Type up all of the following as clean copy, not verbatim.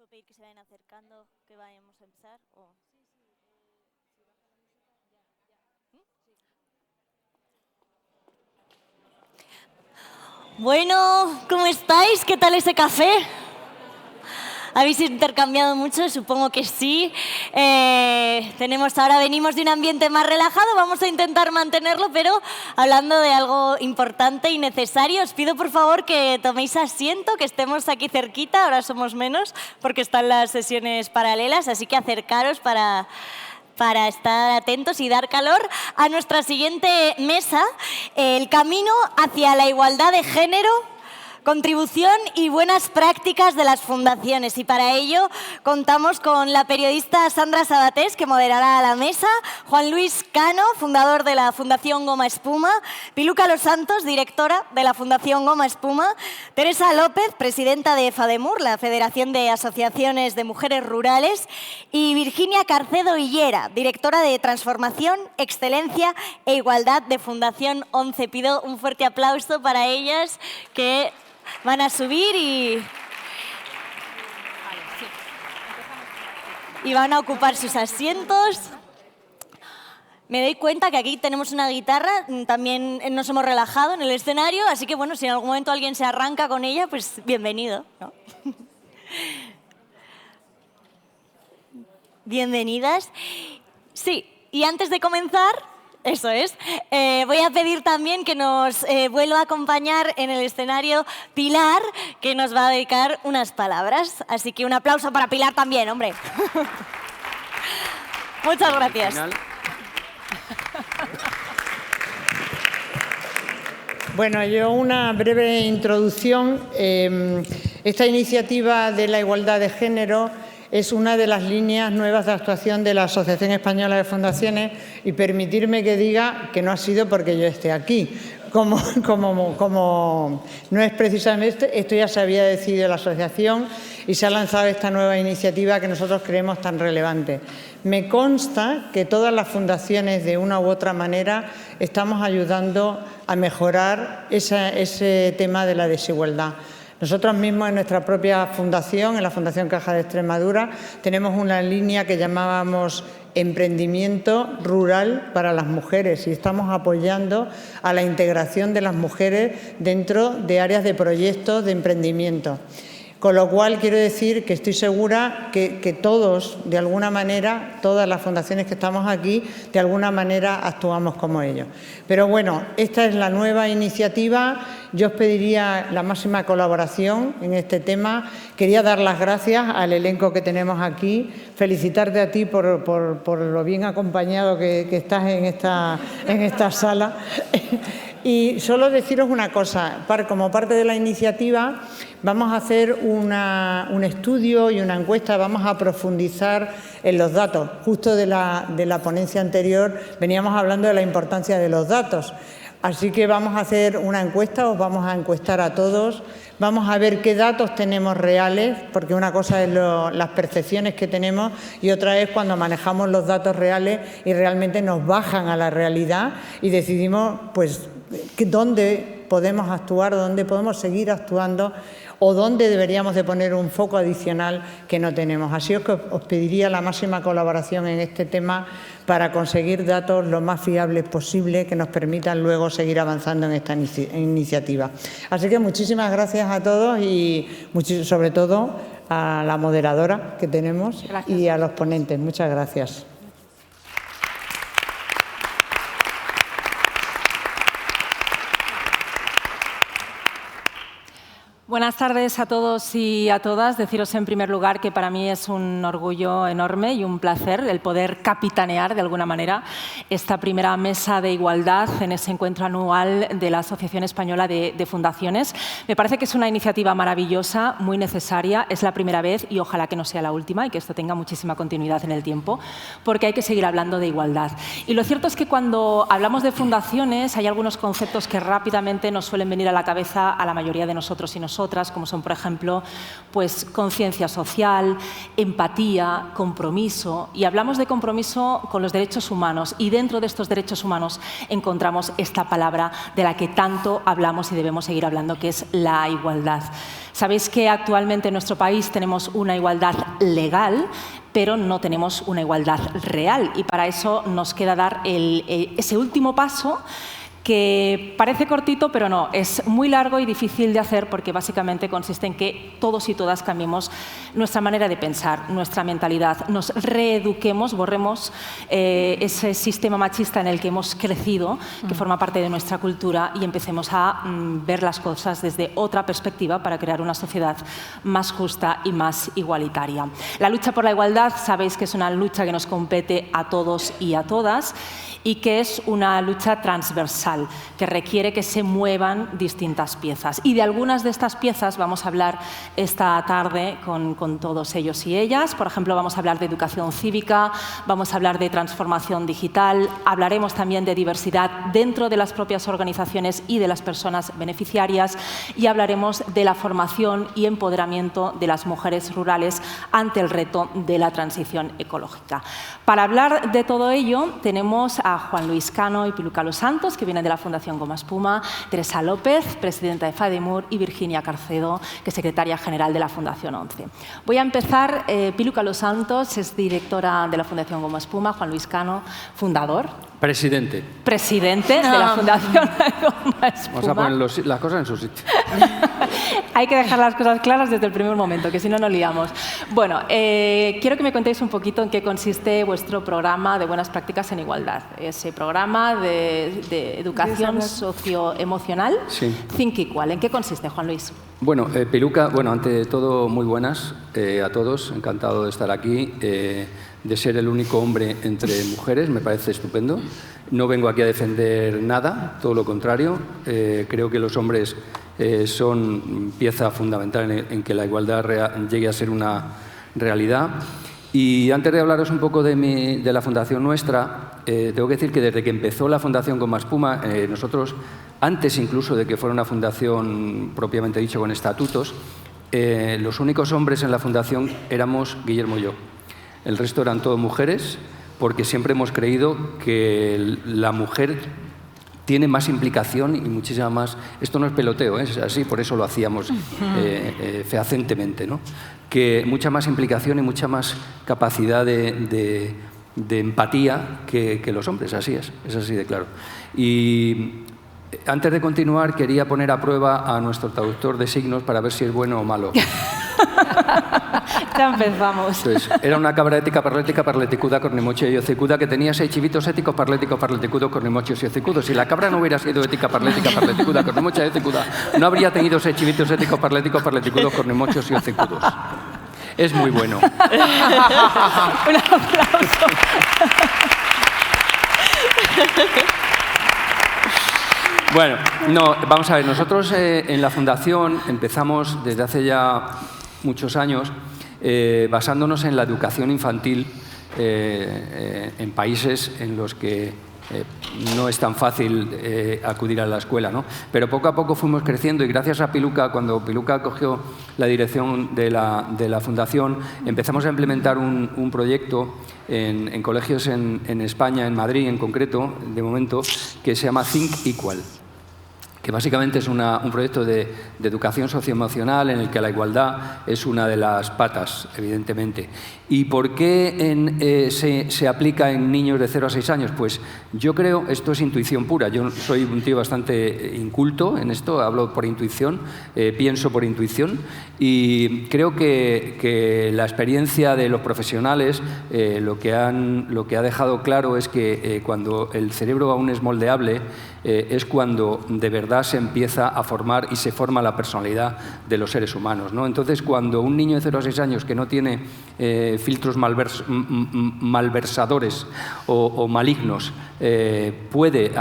puedo pedir que se vayan acercando, que vayamos a empezar? O... Bueno, ¿cómo estáis? ¿Qué tal ese café? ¿Habéis intercambiado mucho? Supongo que sí. Ahora venimos de un ambiente más relajado, vamos a intentar mantenerlo, pero hablando de algo importante y necesario, os pido por favor que toméis asiento, que estemos aquí cerquita, ahora somos menos porque están las sesiones paralelas, así que acercaros para estar atentos y dar calor a nuestra siguiente mesa, el camino hacia la igualdad de género, contribución y buenas prácticas de las fundaciones. Y para ello contamos con la periodista Sandra Sabatés, que moderará la mesa, Juan Luis Cano, fundador de la Fundación Goma Espuma, Piluca Los Santos, directora de la Fundación Goma Espuma, Teresa López, presidenta de FADEMUR, la Federación de Asociaciones de Mujeres Rurales, y Virginia Carcedo Hillera, directora de Transformación, Excelencia e Igualdad de Fundación 11. Pido un fuerte aplauso para ellas que van a subir y van a ocupar sus asientos. Me doy cuenta que aquí tenemos una guitarra, también nos hemos relajado en el escenario, así que bueno, si en algún momento alguien se arranca con ella, pues bienvenido, ¿no? Bienvenidas. Sí, y antes de comenzar... Eso es. Voy a pedir también que nos vuelva a acompañar en el escenario Pilar, que nos va a dedicar unas palabras. Así que un aplauso para Pilar también, hombre. Muchas gracias. Bueno, yo una breve introducción. Esta iniciativa de la igualdad de género es una de las líneas nuevas de actuación de la Asociación Española de Fundaciones y permitirme que diga que no ha sido porque yo esté aquí. Como no es precisamente, esto ya se había decidido la asociación y se ha lanzado esta nueva iniciativa que nosotros creemos tan relevante. Me consta que todas las fundaciones de una u otra manera estamos ayudando a mejorar ese tema de la desigualdad. Nosotros mismos en nuestra propia fundación, en la Fundación Caja de Extremadura, tenemos una línea que llamábamos emprendimiento rural para las mujeres y estamos apoyando a la integración de las mujeres dentro de áreas de proyectos de emprendimiento. Con lo cual quiero decir que estoy segura que todos, de alguna manera, todas las fundaciones que estamos aquí, de alguna manera actuamos como ellos. Pero bueno, esta es la nueva iniciativa. Yo os pediría la máxima colaboración en este tema. Quería dar las gracias al elenco que tenemos aquí, felicitarte a ti por lo bien acompañado que estás en esta sala. Y solo deciros una cosa, como parte de la iniciativa vamos a hacer un estudio y una encuesta, vamos a profundizar en los datos. Justo de la ponencia anterior veníamos hablando de la importancia de los datos. Así que vamos a hacer una encuesta, os vamos a encuestar a todos, vamos a ver qué datos tenemos reales, porque una cosa es las percepciones que tenemos y otra es cuando manejamos los datos reales y realmente nos bajan a la realidad y decidimos pues dónde podemos actuar, dónde podemos seguir actuando o dónde deberíamos de poner un foco adicional que no tenemos. Así es que os pediría la máxima colaboración en este tema para conseguir datos lo más fiables posible que nos permitan luego seguir avanzando en esta iniciativa. Así que muchísimas gracias a todos y sobre todo a la moderadora que tenemos y a los ponentes. Muchas gracias. Buenas tardes a todos y a todas. Deciros en primer lugar que para mí es un orgullo enorme y un placer el poder capitanear de alguna manera esta primera mesa de igualdad en ese encuentro anual de la Asociación Española de Fundaciones. Me parece que es una iniciativa maravillosa, muy necesaria. Es la primera vez y ojalá que no sea la última y que esto tenga muchísima continuidad en el tiempo, porque hay que seguir hablando de igualdad. Y lo cierto es que cuando hablamos de fundaciones hay algunos conceptos que rápidamente nos suelen venir a la cabeza a la mayoría de nosotros y nosotras. nosotras, como son, por ejemplo, pues, conciencia social, empatía, compromiso. Y hablamos de compromiso con los derechos humanos, y dentro de estos derechos humanos encontramos esta palabra de la que tanto hablamos y debemos seguir hablando, que es la igualdad. Sabéis que actualmente en nuestro país tenemos una igualdad legal, pero no tenemos una igualdad real, y para eso nos queda dar ese último paso, que parece cortito, pero no, es muy largo y difícil de hacer, porque básicamente consiste en que todos y todas cambiemos nuestra manera de pensar, nuestra mentalidad, nos reeduquemos, borremos ese sistema machista en el que hemos crecido, que forma parte de nuestra cultura, y empecemos a ver las cosas desde otra perspectiva para crear una sociedad más justa y más igualitaria. La lucha por la igualdad, sabéis que es una lucha que nos compete a todos y a todas, y que es una lucha transversal, que requiere que se muevan distintas piezas. Y de algunas de estas piezas vamos a hablar esta tarde con todos ellos y ellas. Por ejemplo, vamos a hablar de educación cívica, vamos a hablar de transformación digital, hablaremos también de diversidad dentro de las propias organizaciones y de las personas beneficiarias, y hablaremos de la formación y empoderamiento de las mujeres rurales ante el reto de la transición ecológica. Para hablar de todo ello tenemos a Juan Luis Cano y Piluca Los Santos, que vienen de la Fundación Goma Espuma, Teresa López, presidenta de FADEMUR, y Virginia Carcedo, que es secretaria general de la Fundación 11. Voy a empezar. Piluca Los Santos es directora de la Fundación Goma Espuma, Juan Luis Cano, fundador. Presidente. Presidente de la Fundación Goma Espuma. Vamos a poner las cosas en su sitio. Hay que dejar las cosas claras desde el primer momento, que si no, nos liamos. Bueno, quiero que me contéis un poquito en qué consiste vuestro programa de buenas prácticas en igualdad. Ese programa de educación socioemocional, sí. Think Equal. ¿En qué consiste, Juan Luis? Bueno, Piluca, ante todo, muy buenas a todos. Encantado de estar aquí, de ser el único hombre entre mujeres. Me parece estupendo. No vengo aquí a defender nada, todo lo contrario. Creo que los hombres son pieza fundamental en que la igualdad llegue a ser una realidad. Y antes de hablaros un poco de la fundación nuestra, tengo que decir que desde que empezó la Fundación Goma Espuma, nosotros, antes incluso de que fuera una fundación propiamente dicho con estatutos, los únicos hombres en la fundación éramos Guillermo y yo. El resto eran todas mujeres, porque siempre hemos creído que la mujer tiene más implicación y muchísima más. Esto no es peloteo, es así, por eso lo hacíamos fehacientemente, ¿no? Que mucha más implicación y mucha más capacidad de empatía que los hombres, así es así de claro. Y antes de continuar, quería poner a prueba a nuestro traductor de signos para ver si es bueno o malo. Ya empezamos. Entonces, era una cabra ética, parlética, parleticuda, cornimochia y ocicuda, que tenía 6 chivitos éticos, parléticos, parleticudos, cornimochios y ocicudos. Si la cabra no hubiera sido ética, parlética, parleticuda, cornimochia y ocicuda, no habría tenido 6 chivitos éticos, parléticos, parleticudos, cornimochios y ocicudos. Es muy bueno. Un aplauso. Bueno, no, vamos a ver, nosotros en la Fundación empezamos desde hace ya muchos años basándonos en la educación infantil en países en los que no es tan fácil acudir a la escuela, ¿no? Pero poco a poco fuimos creciendo, y gracias a Piluca, cuando Piluca cogió la dirección de la Fundación, empezamos a implementar un proyecto en colegios en España, en Madrid en concreto, de momento, que se llama Think Equal, que básicamente es un proyecto de educación socioemocional en el que la igualdad es una de las patas, evidentemente. ¿Y por qué se aplica en niños de 0 a 6 años? Pues yo creo, esto es intuición pura, yo soy un tío bastante inculto en esto, hablo por intuición, pienso por intuición, y creo que la experiencia de los profesionales lo que ha dejado claro es que cuando el cerebro aún es moldeable, es cuando de verdad se empieza a formar y se forma la personalidad de los seres humanos, ¿no? Entonces, cuando un niño de 0 a 6 años que no tiene filtros malversadores o malignos puede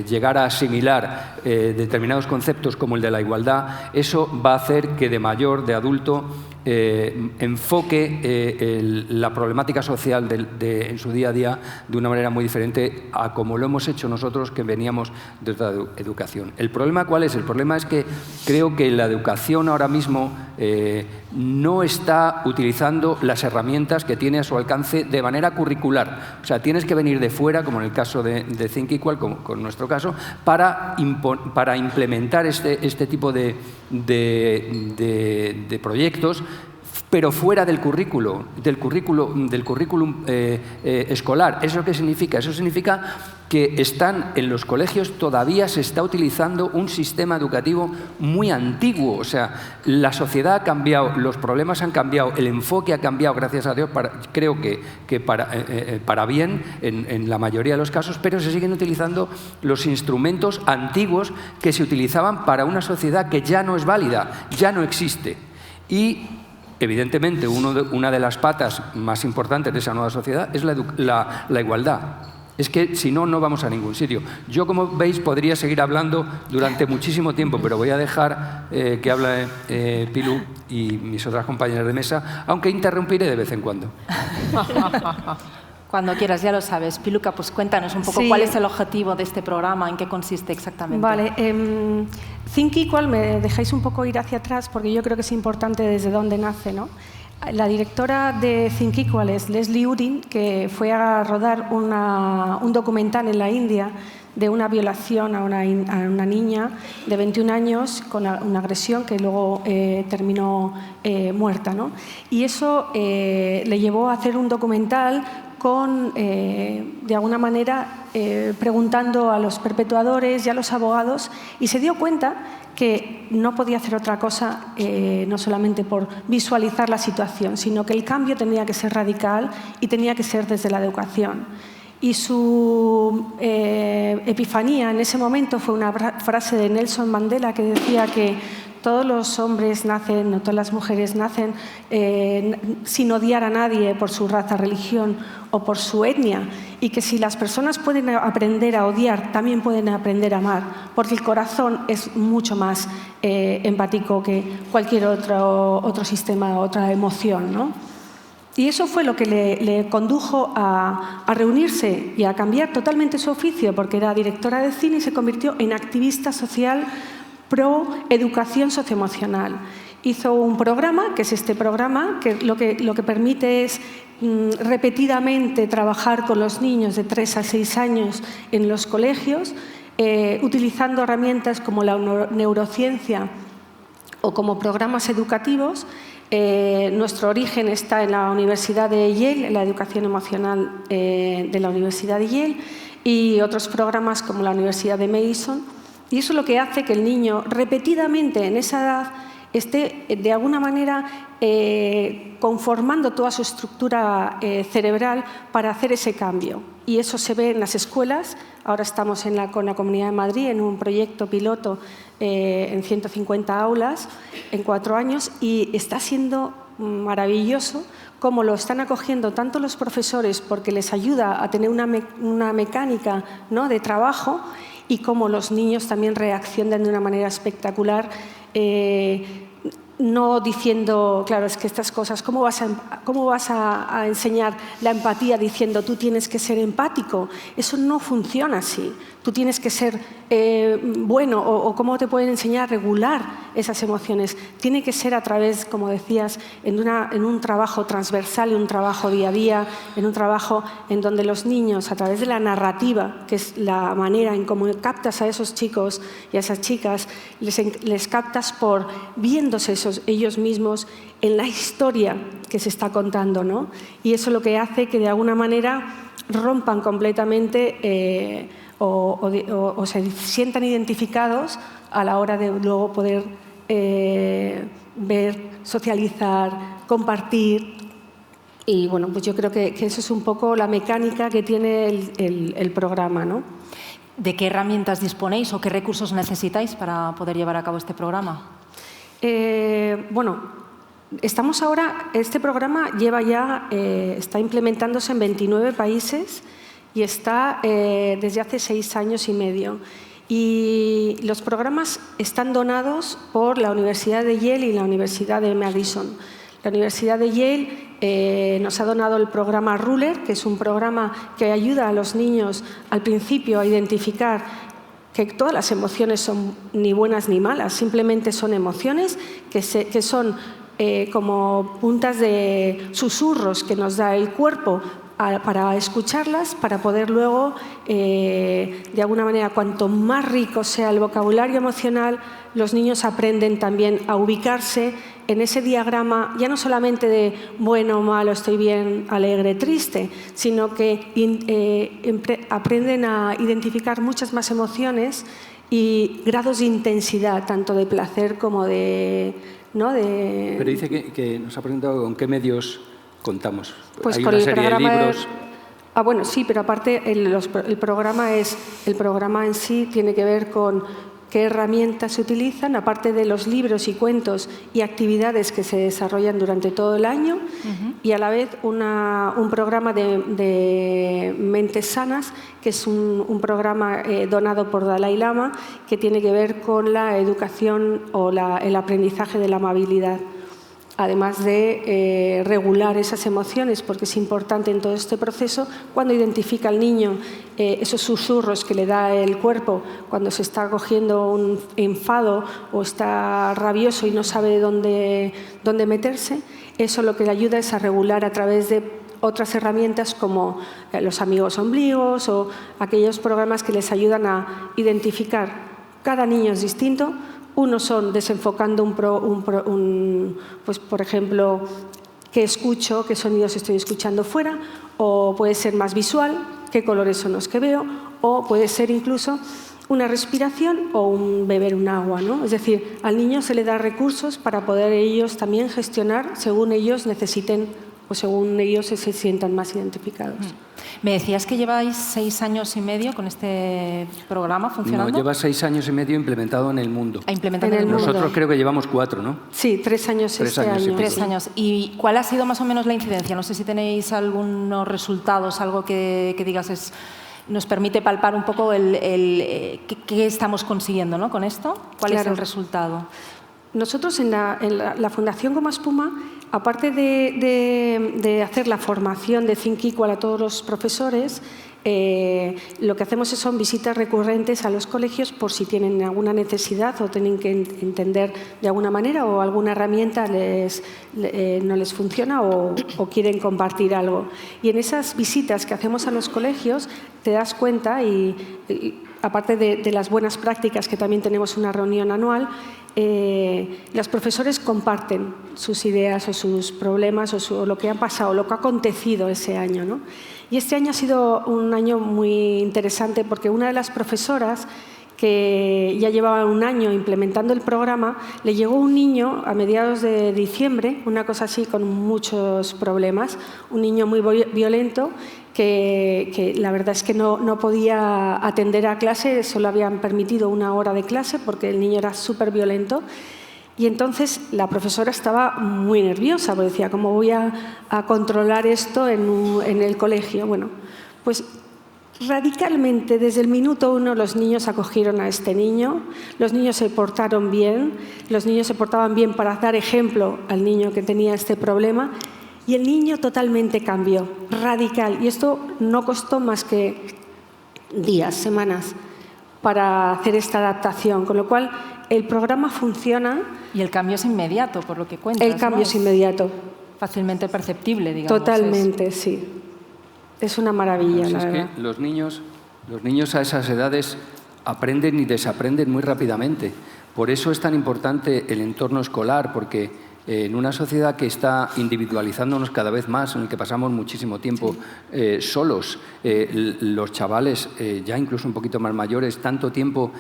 llegar a asimilar determinados conceptos como el de la igualdad, eso va a hacer que de mayor, de adulto, enfoque la problemática social en su día a día de una manera muy diferente a como lo hemos hecho nosotros que veníamos de otra educación. ¿El problema cuál es? El problema es que creo que la educación ahora mismo no está utilizando las herramientas que tiene a su alcance de manera curricular. O sea, tienes que venir de fuera, como en el caso de Think Equal, con nuestro caso, para implementar este tipo de proyectos, pero fuera del currículum escolar. ¿Eso qué significa? Eso significa que en los colegios todavía se está utilizando un sistema educativo muy antiguo. O sea, la sociedad ha cambiado, los problemas han cambiado, el enfoque ha cambiado, gracias a Dios, creo que para bien en la mayoría de los casos, pero se siguen utilizando los instrumentos antiguos que se utilizaban para una sociedad que ya no es válida, ya no existe. Y evidentemente, una de las patas más importantes de esa nueva sociedad es la igualdad. Es que si no, no vamos a ningún sitio. Yo, como veis, podría seguir hablando durante muchísimo tiempo, pero voy a dejar que hable Pilu y mis otras compañeras de mesa, aunque interrumpiré de vez en cuando. Cuando quieras, ya lo sabes. Piluca, pues cuéntanos un poco cuál es el objetivo de este programa, en qué consiste exactamente. Vale, Think Equal, me dejáis un poco ir hacia atrás porque yo creo que es importante desde dónde nace, ¿no? La directora de Think Equal es Leslie Urin, que fue a rodar un documental en la India de una violación a una niña de 21 años con una agresión que luego terminó muerta, ¿no? Y eso le llevó a hacer un documental de alguna manera, preguntando a los perpetuadores y a los abogados, y se dio cuenta que no podía hacer otra cosa, no solamente por visualizar la situación, sino que el cambio tenía que ser radical y tenía que ser desde la educación. Y su epifanía en ese momento fue una frase de Nelson Mandela que decía que todos los hombres nacen, no todas las mujeres nacen sin odiar a nadie por su raza, religión o por su etnia, y que si las personas pueden aprender a odiar, también pueden aprender a amar, porque el corazón es mucho más empático que cualquier otro sistema, otra emoción, ¿no? Y eso fue lo que le condujo a reunirse y a cambiar totalmente su oficio, porque era directora de cine y se convirtió en activista social pro educación socioemocional. Hizo un programa, que es este programa, que lo que permite es repetidamente trabajar con los niños de 3 a 6 años en los colegios, utilizando herramientas como la neurociencia o como programas educativos. Nuestro origen está en la Universidad de Yale, en la educación emocional de la Universidad de Yale, y otros programas como la Universidad de Mason. Y eso es lo que hace que el niño repetidamente en esa edad esté de alguna manera conformando toda su estructura cerebral para hacer ese cambio. Y eso se ve en las escuelas. Ahora estamos con la Comunidad de Madrid en un proyecto piloto en 150 aulas en 4 años, y está siendo maravilloso cómo lo están acogiendo tanto los profesores, porque les ayuda a tener una mecánica, ¿no?, de trabajo, y cómo los niños también reaccionan de una manera espectacular, no diciendo, claro, es que estas cosas, ¿cómo vas a enseñar la empatía diciendo tú tienes que ser empático? Eso no funciona así. Tú tienes que ser bueno, o cómo te pueden enseñar a regular esas emociones. Tiene que ser a través, como decías, en un trabajo transversal, en un trabajo día a día, en un trabajo en donde los niños, a través de la narrativa, que es la manera en cómo captas a esos chicos y a esas chicas, les captas por viéndose ellos mismos en la historia que se está contando, ¿no? Y eso es lo que hace que de alguna manera rompan completamente o se sientan identificados a la hora de luego poder ver, socializar, compartir. Y bueno, pues yo creo que eso es un poco la mecánica que tiene el programa, ¿no? ¿De qué herramientas disponéis o qué recursos necesitáis para poder llevar a cabo este programa? Bueno, estamos ahora, este programa está implementándose en 29 países y está desde hace 6 años y medio. Y los programas están donados por la Universidad de Yale y la Universidad de Madison. La Universidad de Yale nos ha donado el programa Ruler, que es un programa que ayuda a los niños al principio a identificar que todas las emociones son ni buenas ni malas, simplemente son emociones que son como puntas de susurros que nos da el cuerpo para escucharlas, para poder luego, de alguna manera, cuanto más rico sea el vocabulario emocional, los niños aprenden también a ubicarse en ese diagrama, ya no solamente de bueno, malo, estoy bien, alegre, triste, sino que aprenden a identificar muchas más emociones y grados de intensidad, tanto de placer como de... ¿no? Pero dice que nos ha preguntado con qué medios contamos. Pues hay con una el serie de programa libros. Bueno, sí, pero aparte el programa en sí tiene que ver con qué herramientas se utilizan, aparte de los libros y cuentos y actividades que se desarrollan durante todo el año, y a la vez un programa de Mentes Sanas, que es un programa donado por Dalai Lama, que tiene que ver con la educación o el aprendizaje de la amabilidad. Además de regular esas emociones, porque es importante en todo este proceso, cuando identifica al niño esos susurros que le da el cuerpo, cuando se está cogiendo un enfado o está rabioso y no sabe dónde meterse, eso lo que le ayuda es a regular a través de otras herramientas como los amigos ombligos o aquellos programas que les ayudan a identificar. Cada niño es distinto. Unos son desenfocando pues, por ejemplo, qué escucho, qué sonidos estoy escuchando fuera, o puede ser más visual, qué colores son los que veo, o puede ser incluso una respiración o beber un agua, ¿no? Es decir, al niño se le da recursos para poder ellos también gestionar según ellos necesiten o según ellos se sientan más identificados. Me decías que lleváis 6 años y medio con este programa funcionando. No, lleva 6 años y medio implementado en el mundo. Implementado en el mundo. Nosotros creo que llevamos 4, ¿no? Sí, 3 años este año. 3 años. ¿Y cuál ha sido más o menos la incidencia? No sé si tenéis algunos resultados, algo que digas nos permite palpar un poco qué estamos consiguiendo, ¿no? Con esto. ¿Cuál es el resultado? Nosotros en la Fundación Goma Espuma, aparte de hacer la formación de Think Equal a todos los profesores, lo que hacemos son visitas recurrentes a los colegios por si tienen alguna necesidad o tienen que entender de alguna manera o alguna herramienta no les funciona o quieren compartir algo. Y en esas visitas que hacemos a los colegios te das cuenta, y aparte de las buenas prácticas, que también tenemos una reunión anual, los profesores comparten sus ideas o sus problemas o lo que ha pasado, lo que ha acontecido ese año, ¿no? Y este año ha sido un año muy interesante porque una de las profesoras que ya llevaba un año implementando el programa, le llegó un niño a mediados de diciembre, una cosa así con muchos problemas, un niño muy violento que la verdad es que no podía atender a clase, solo habían permitido 1 hora de clase porque el niño era súper violento. Y entonces la profesora estaba muy nerviosa, porque decía, ¿cómo voy a controlar esto en el colegio? Bueno, pues radicalmente, desde el minuto 1, los niños acogieron a este niño, los niños se portaron bien, los niños se portaban bien para dar ejemplo al niño que tenía este problema, y el niño totalmente cambió, radical. Y esto no costó más que días, semanas, para hacer esta adaptación, con lo cual el programa funciona. Y el cambio es inmediato, por lo que cuentas. El cambio es inmediato. Fácilmente perceptible, digamos. Totalmente, sí. Es una maravilla, la verdad. Que los niños a esas edades aprenden y desaprenden muy rápidamente. Por eso es tan importante el entorno escolar, porque en una sociedad que está individualizándonos cada vez más, en el que pasamos muchísimo tiempo solos, los chavales, ya incluso un poquito más mayores, tanto tiempo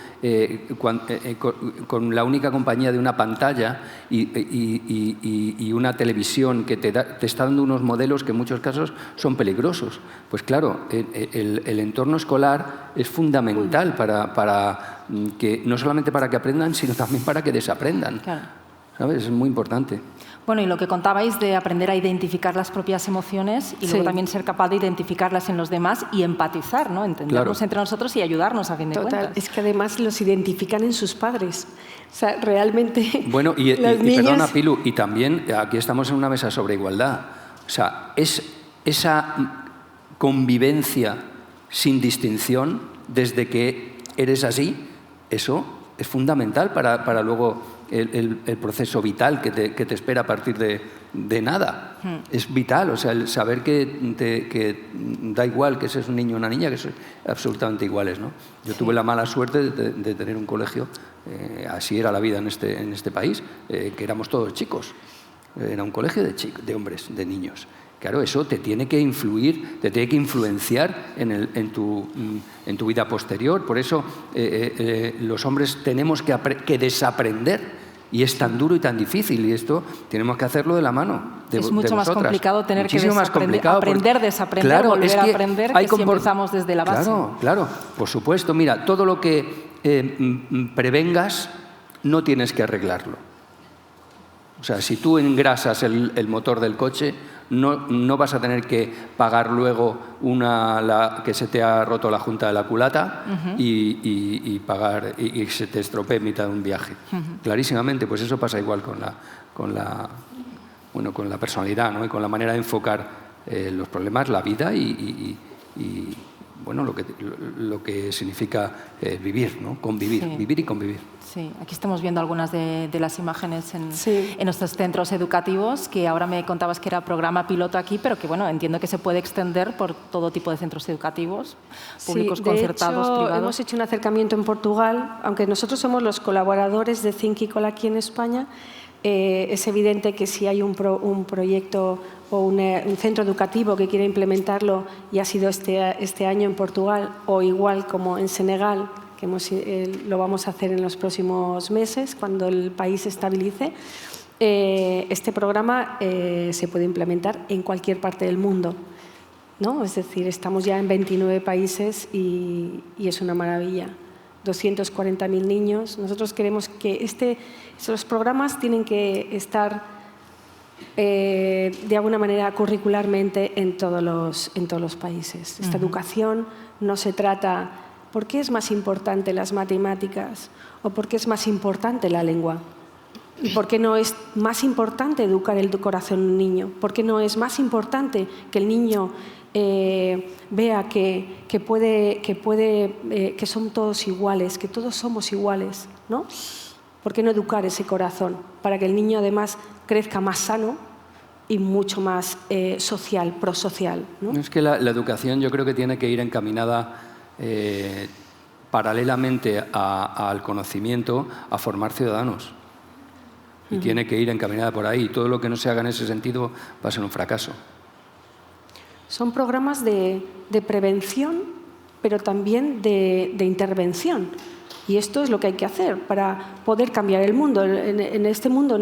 con la única compañía de una pantalla y una televisión que te está dando unos modelos que en muchos casos son peligrosos. Pues claro, el entorno escolar es fundamental para que, no solamente para que aprendan, sino también para que desaprendan. Claro. ¿Sabes? Es muy importante. Bueno, y lo que contabais de aprender a identificar las propias emociones y luego también ser capaz de identificarlas en los demás y empatizar, ¿no? Entendernos entre nosotros y ayudarnos a fin de cuentas. Es que además los identifican en sus padres. O sea, realmente bueno, y niños... perdona, Pilu, y también aquí estamos en una mesa sobre igualdad. O sea, esa convivencia sin distinción desde que eres así, eso es fundamental para luego el proceso vital que te espera a partir de nada. Es vital, o sea, el saber que da igual que seas un niño o una niña, que son absolutamente iguales, ¿no? Yo tuve la mala suerte de tener un colegio, así era la vida en este país, que éramos todos chicos. Era un colegio de hombres, de niños. Claro, eso te tiene que influir, te tiene que influenciar en tu vida posterior. Por eso los hombres tenemos que desaprender. Y es tan duro y tan difícil, y esto tenemos que hacerlo de la mano de Es mucho más complicado tener que aprender, desaprender, claro, volver es a aprender, que si empezamos desde la base. Claro, por supuesto. Mira, todo lo que prevengas no tienes que arreglarlo. O sea, si tú engrasas el motor del coche, no vas a tener que pagar luego que se te ha roto la junta de la culata y pagar y se te estropee en mitad de un viaje. Clarísimamente, pues eso pasa igual con la personalidad, ¿no? Y con la manera de enfocar los problemas, la vida y bueno, lo que significa vivir, ¿no? Convivir, vivir y convivir. Sí, aquí estamos viendo algunas de las imágenes en nuestros centros educativos, que ahora me contabas que era programa piloto aquí, pero que bueno, entiendo que se puede extender por todo tipo de centros educativos, públicos, concertados, privados. Hemos hecho un acercamiento en Portugal, aunque nosotros somos los colaboradores de Think Equal aquí en España. Es evidente que si hay un proyecto o un centro educativo que quiere implementarlo, y ha sido este año en Portugal, o igual como en Senegal, que lo vamos a hacer en los próximos meses, cuando el país se estabilice, este programa se puede implementar en cualquier parte del mundo, ¿no? Es decir, estamos ya en 29 países y es una maravilla. 240.000 niños. Nosotros queremos que esos programas tienen que estar de alguna manera curricularmente en todos los países. Esta educación no se trata ¿por qué es más importante las matemáticas o por qué es más importante la lengua? ¿Y por qué no es más importante educar el corazón de un niño? ¿Por qué no es más importante que el niño vea que son todos iguales, que todos somos iguales, ¿no? ¿Por qué no educar ese corazón? Para que el niño además crezca más sano y mucho más social, prosocial, ¿no? Es que la educación yo creo que tiene que ir encaminada paralelamente al conocimiento, a formar ciudadanos. Y tiene que ir encaminada por ahí. Y todo lo que no se haga en ese sentido va a ser un fracaso. Son programas de prevención, pero también de intervención. Y esto es lo que hay que hacer para poder cambiar el mundo. En este mundo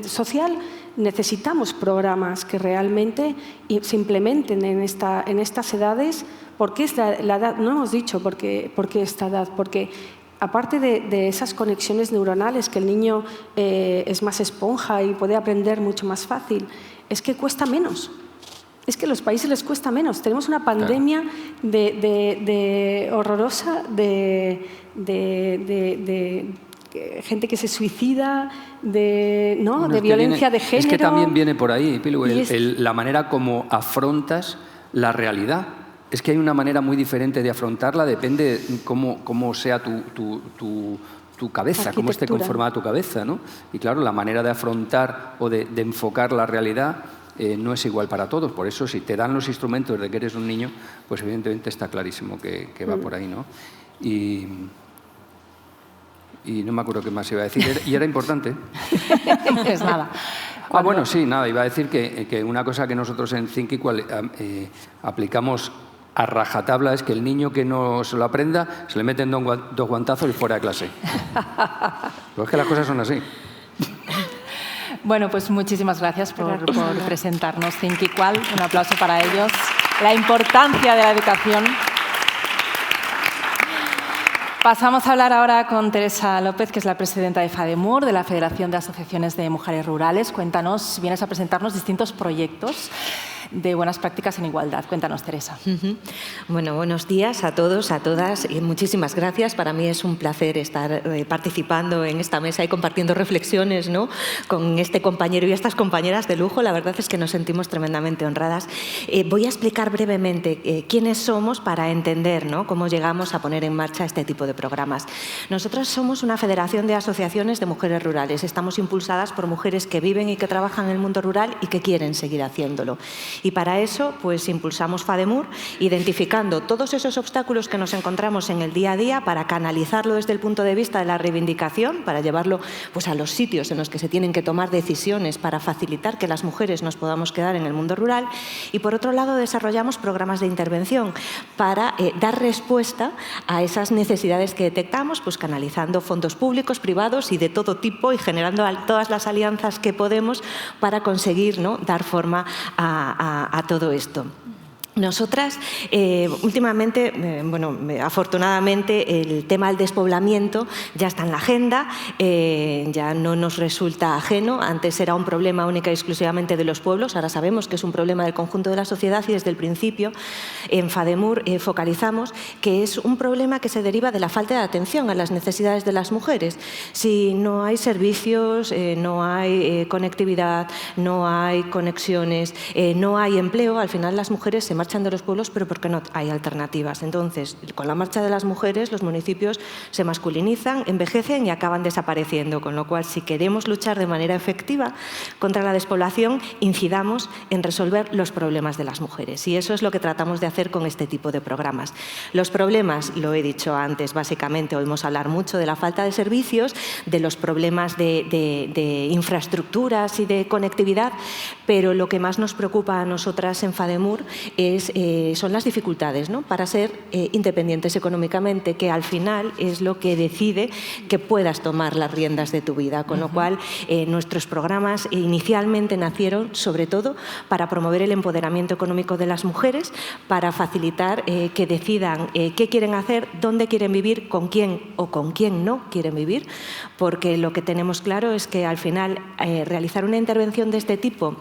social, necesitamos programas que realmente se implementen en estas edades. ¿Por qué es la edad? No hemos dicho por qué esta edad. Porque aparte de esas conexiones neuronales, que el niño es más esponja y puede aprender mucho más fácil, es que cuesta menos. Es que a los países les cuesta menos. Tenemos una pandemia horrorosa de gente que se suicida, de violencia de género. Es que también viene por ahí, Pilu, la manera como afrontas la realidad. Es que hay una manera muy diferente de afrontarla, depende cómo sea tu cabeza, cómo esté conformada tu cabeza, ¿no? Y claro, la manera de afrontar o de enfocar la realidad no es igual para todos. Por eso, si te dan los instrumentos de que eres un niño, pues evidentemente está clarísimo que va por ahí, ¿no? Y no me acuerdo qué más iba a decir. Y era importante. Pues nada. Bueno, sí, nada. Iba a decir que una cosa que nosotros en Think Equal aplicamos a rajatabla es que el niño que no se lo aprenda, se le meten dos guantazos y fuera de clase. Pero es que las cosas son así. Bueno, pues muchísimas gracias por presentarnos Think Equal. Un aplauso para ellos. La importancia de la educación. Pasamos a hablar ahora con Teresa López, que es la presidenta de FADEMUR, de la Federación de Asociaciones de Mujeres Rurales. Cuéntanos, vienes a presentarnos distintos proyectos de buenas prácticas en igualdad. Cuéntanos, Teresa. Bueno, buenos días a todos, a todas y muchísimas gracias. Para mí es un placer estar participando en esta mesa y compartiendo reflexiones, ¿no?, con este compañero y estas compañeras de lujo. La verdad es que nos sentimos tremendamente honradas. Voy a explicar brevemente quiénes somos para entender, ¿no?, cómo llegamos a poner en marcha este tipo de programas. Nosotros somos una federación de asociaciones de mujeres rurales. Estamos impulsadas por mujeres que viven y que trabajan en el mundo rural y que quieren seguir haciéndolo. Y para eso, pues impulsamos FADEMUR, identificando todos esos obstáculos que nos encontramos en el día a día para canalizarlo desde el punto de vista de la reivindicación, para llevarlo pues a los sitios en los que se tienen que tomar decisiones para facilitar que las mujeres nos podamos quedar en el mundo rural. Y por otro lado, desarrollamos programas de intervención para dar respuesta a esas necesidades que detectamos, pues canalizando fondos públicos, privados y de todo tipo y generando todas las alianzas que podemos para conseguir, ¿no?, dar forma a todo esto. Nosotras, últimamente, afortunadamente, el tema del despoblamiento ya está en la agenda, ya no nos resulta ajeno. Antes era un problema única y exclusivamente de los pueblos, ahora sabemos que es un problema del conjunto de la sociedad y desde el principio en FADEMUR focalizamos que es un problema que se deriva de la falta de atención a las necesidades de las mujeres. Si no hay servicios, no hay conectividad, no hay conexiones, no hay empleo, al final las mujeres se marchan de los pueblos, pero porque no hay alternativas. Entonces, con la marcha de las mujeres, los municipios se masculinizan, envejecen y acaban desapareciendo, con lo cual, si queremos luchar de manera efectiva contra la despoblación, incidamos en resolver los problemas de las mujeres. Y eso es lo que tratamos de hacer con este tipo de programas. Los problemas, lo he dicho antes, básicamente oímos hablar mucho de la falta de servicios, de los problemas de infraestructuras y de conectividad, pero lo que más nos preocupa a nosotras en FADEMUR son las dificultades, ¿no?, para ser independientes económicamente, que al final es lo que decide que puedas tomar las riendas de tu vida. Con lo cual, nuestros programas inicialmente nacieron sobre todo para promover el empoderamiento económico de las mujeres, para facilitar que decidan qué quieren hacer, dónde quieren vivir, con quién o con quién no quieren vivir, porque lo que tenemos claro es que al final realizar una intervención de este tipo,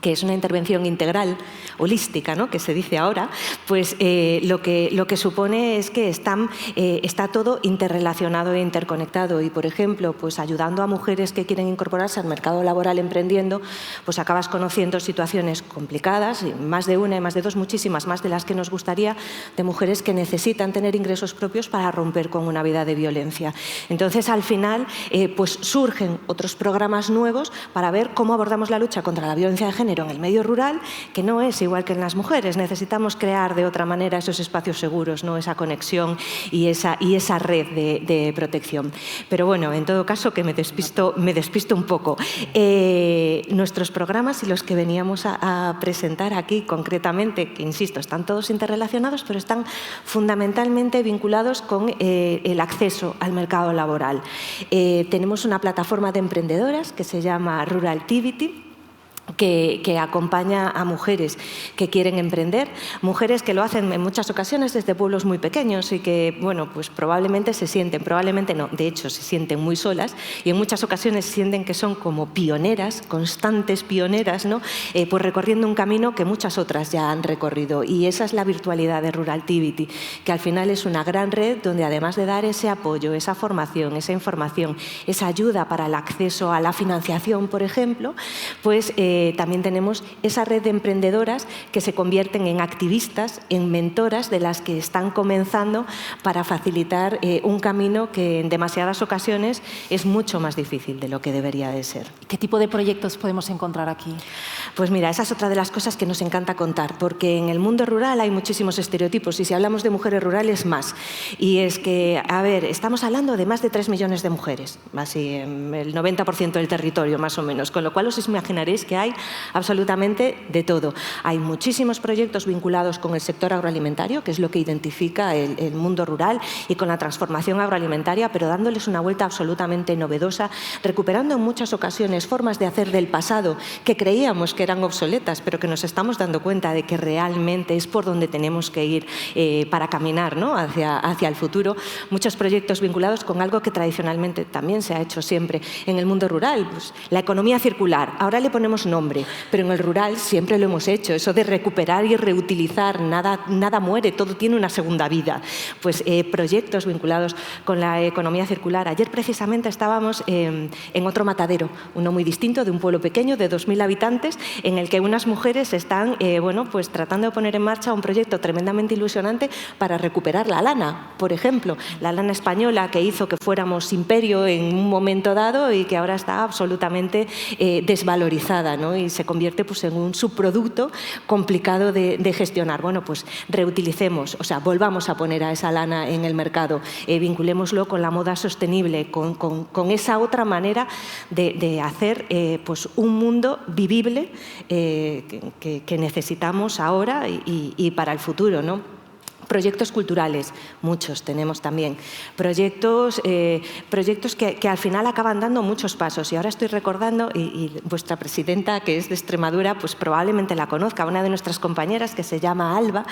que es una intervención integral, holística, ¿no?, que se dice ahora, pues lo que supone es que está todo interrelacionado e interconectado. Y, por ejemplo, pues ayudando a mujeres que quieren incorporarse al mercado laboral emprendiendo, pues acabas conociendo situaciones complicadas, más de una y más de dos, muchísimas más de las que nos gustaría, de mujeres que necesitan tener ingresos propios para romper con una vida de violencia. Entonces, al final, pues surgen otros programas nuevos para ver cómo abordamos la lucha contra la violencia de género en el medio rural, que no es igual que en las mujeres. Necesitamos crear de otra manera esos espacios seguros, ¿no?, esa conexión y esa red de protección. Pero bueno, en todo caso, que me despisto un poco. Nuestros programas y los que veníamos a presentar aquí concretamente, que insisto, están todos interrelacionados, pero están fundamentalmente vinculados con el acceso al mercado laboral. Tenemos una plataforma de emprendedoras que se llama Ruraltivity, que acompaña a mujeres que quieren emprender, mujeres que lo hacen en muchas ocasiones desde pueblos muy pequeños y que, bueno, pues probablemente se sienten muy solas y en muchas ocasiones sienten que son como pioneras, constantes pioneras, ¿no?, pues recorriendo un camino que muchas otras ya han recorrido. Y esa es la virtualidad de Ruraltivity, que al final es una gran red donde, además de dar ese apoyo, esa formación, esa información, esa ayuda para el acceso a la financiación, por ejemplo, pues también tenemos esa red de emprendedoras que se convierten en activistas, en mentoras de las que están comenzando para facilitar un camino que en demasiadas ocasiones es mucho más difícil de lo que debería de ser. ¿Qué tipo de proyectos podemos encontrar aquí? Pues mira, esa es otra de las cosas que nos encanta contar, porque en el mundo rural hay muchísimos estereotipos y si hablamos de mujeres rurales, más. Y es que, a ver, estamos hablando de más de 3 millones de mujeres, así el 90% del territorio más o menos, con lo cual os imaginaréis que hay absolutamente de todo. Hay muchísimos proyectos vinculados con el sector agroalimentario, que es lo que identifica el mundo rural, y con la transformación agroalimentaria, pero dándoles una vuelta absolutamente novedosa, recuperando en muchas ocasiones formas de hacer del pasado que creíamos que eran obsoletas, pero que nos estamos dando cuenta de que realmente es por donde tenemos que ir para caminar, ¿no?, hacia el futuro. Muchos proyectos vinculados con algo que tradicionalmente también se ha hecho siempre en el mundo rural, pues, la economía circular. Ahora le ponemos nombre, pero en el rural siempre lo hemos hecho, eso de recuperar y reutilizar, nada muere, todo tiene una segunda vida. Pues proyectos vinculados con la economía circular. Ayer precisamente estábamos en otro matadero, uno muy distinto, de un pueblo pequeño de 2.000 habitantes, en el que unas mujeres están pues tratando de poner en marcha un proyecto tremendamente ilusionante para recuperar la lana, por ejemplo, la lana española que hizo que fuéramos imperio en un momento dado y que ahora está absolutamente desvalorizada, ¿no?, y se convierte pues en un subproducto complicado de gestionar. Bueno, pues reutilicemos, o sea, volvamos a poner a esa lana en el mercado, vinculémoslo con la moda sostenible, con esa otra manera de hacer pues un mundo vivible que necesitamos ahora y para el futuro, ¿no? Proyectos culturales, muchos tenemos también. Proyectos que al final acaban dando muchos pasos. Y ahora estoy recordando, y vuestra presidenta, que es de Extremadura, pues probablemente la conozca, una de nuestras compañeras que se llama Alba.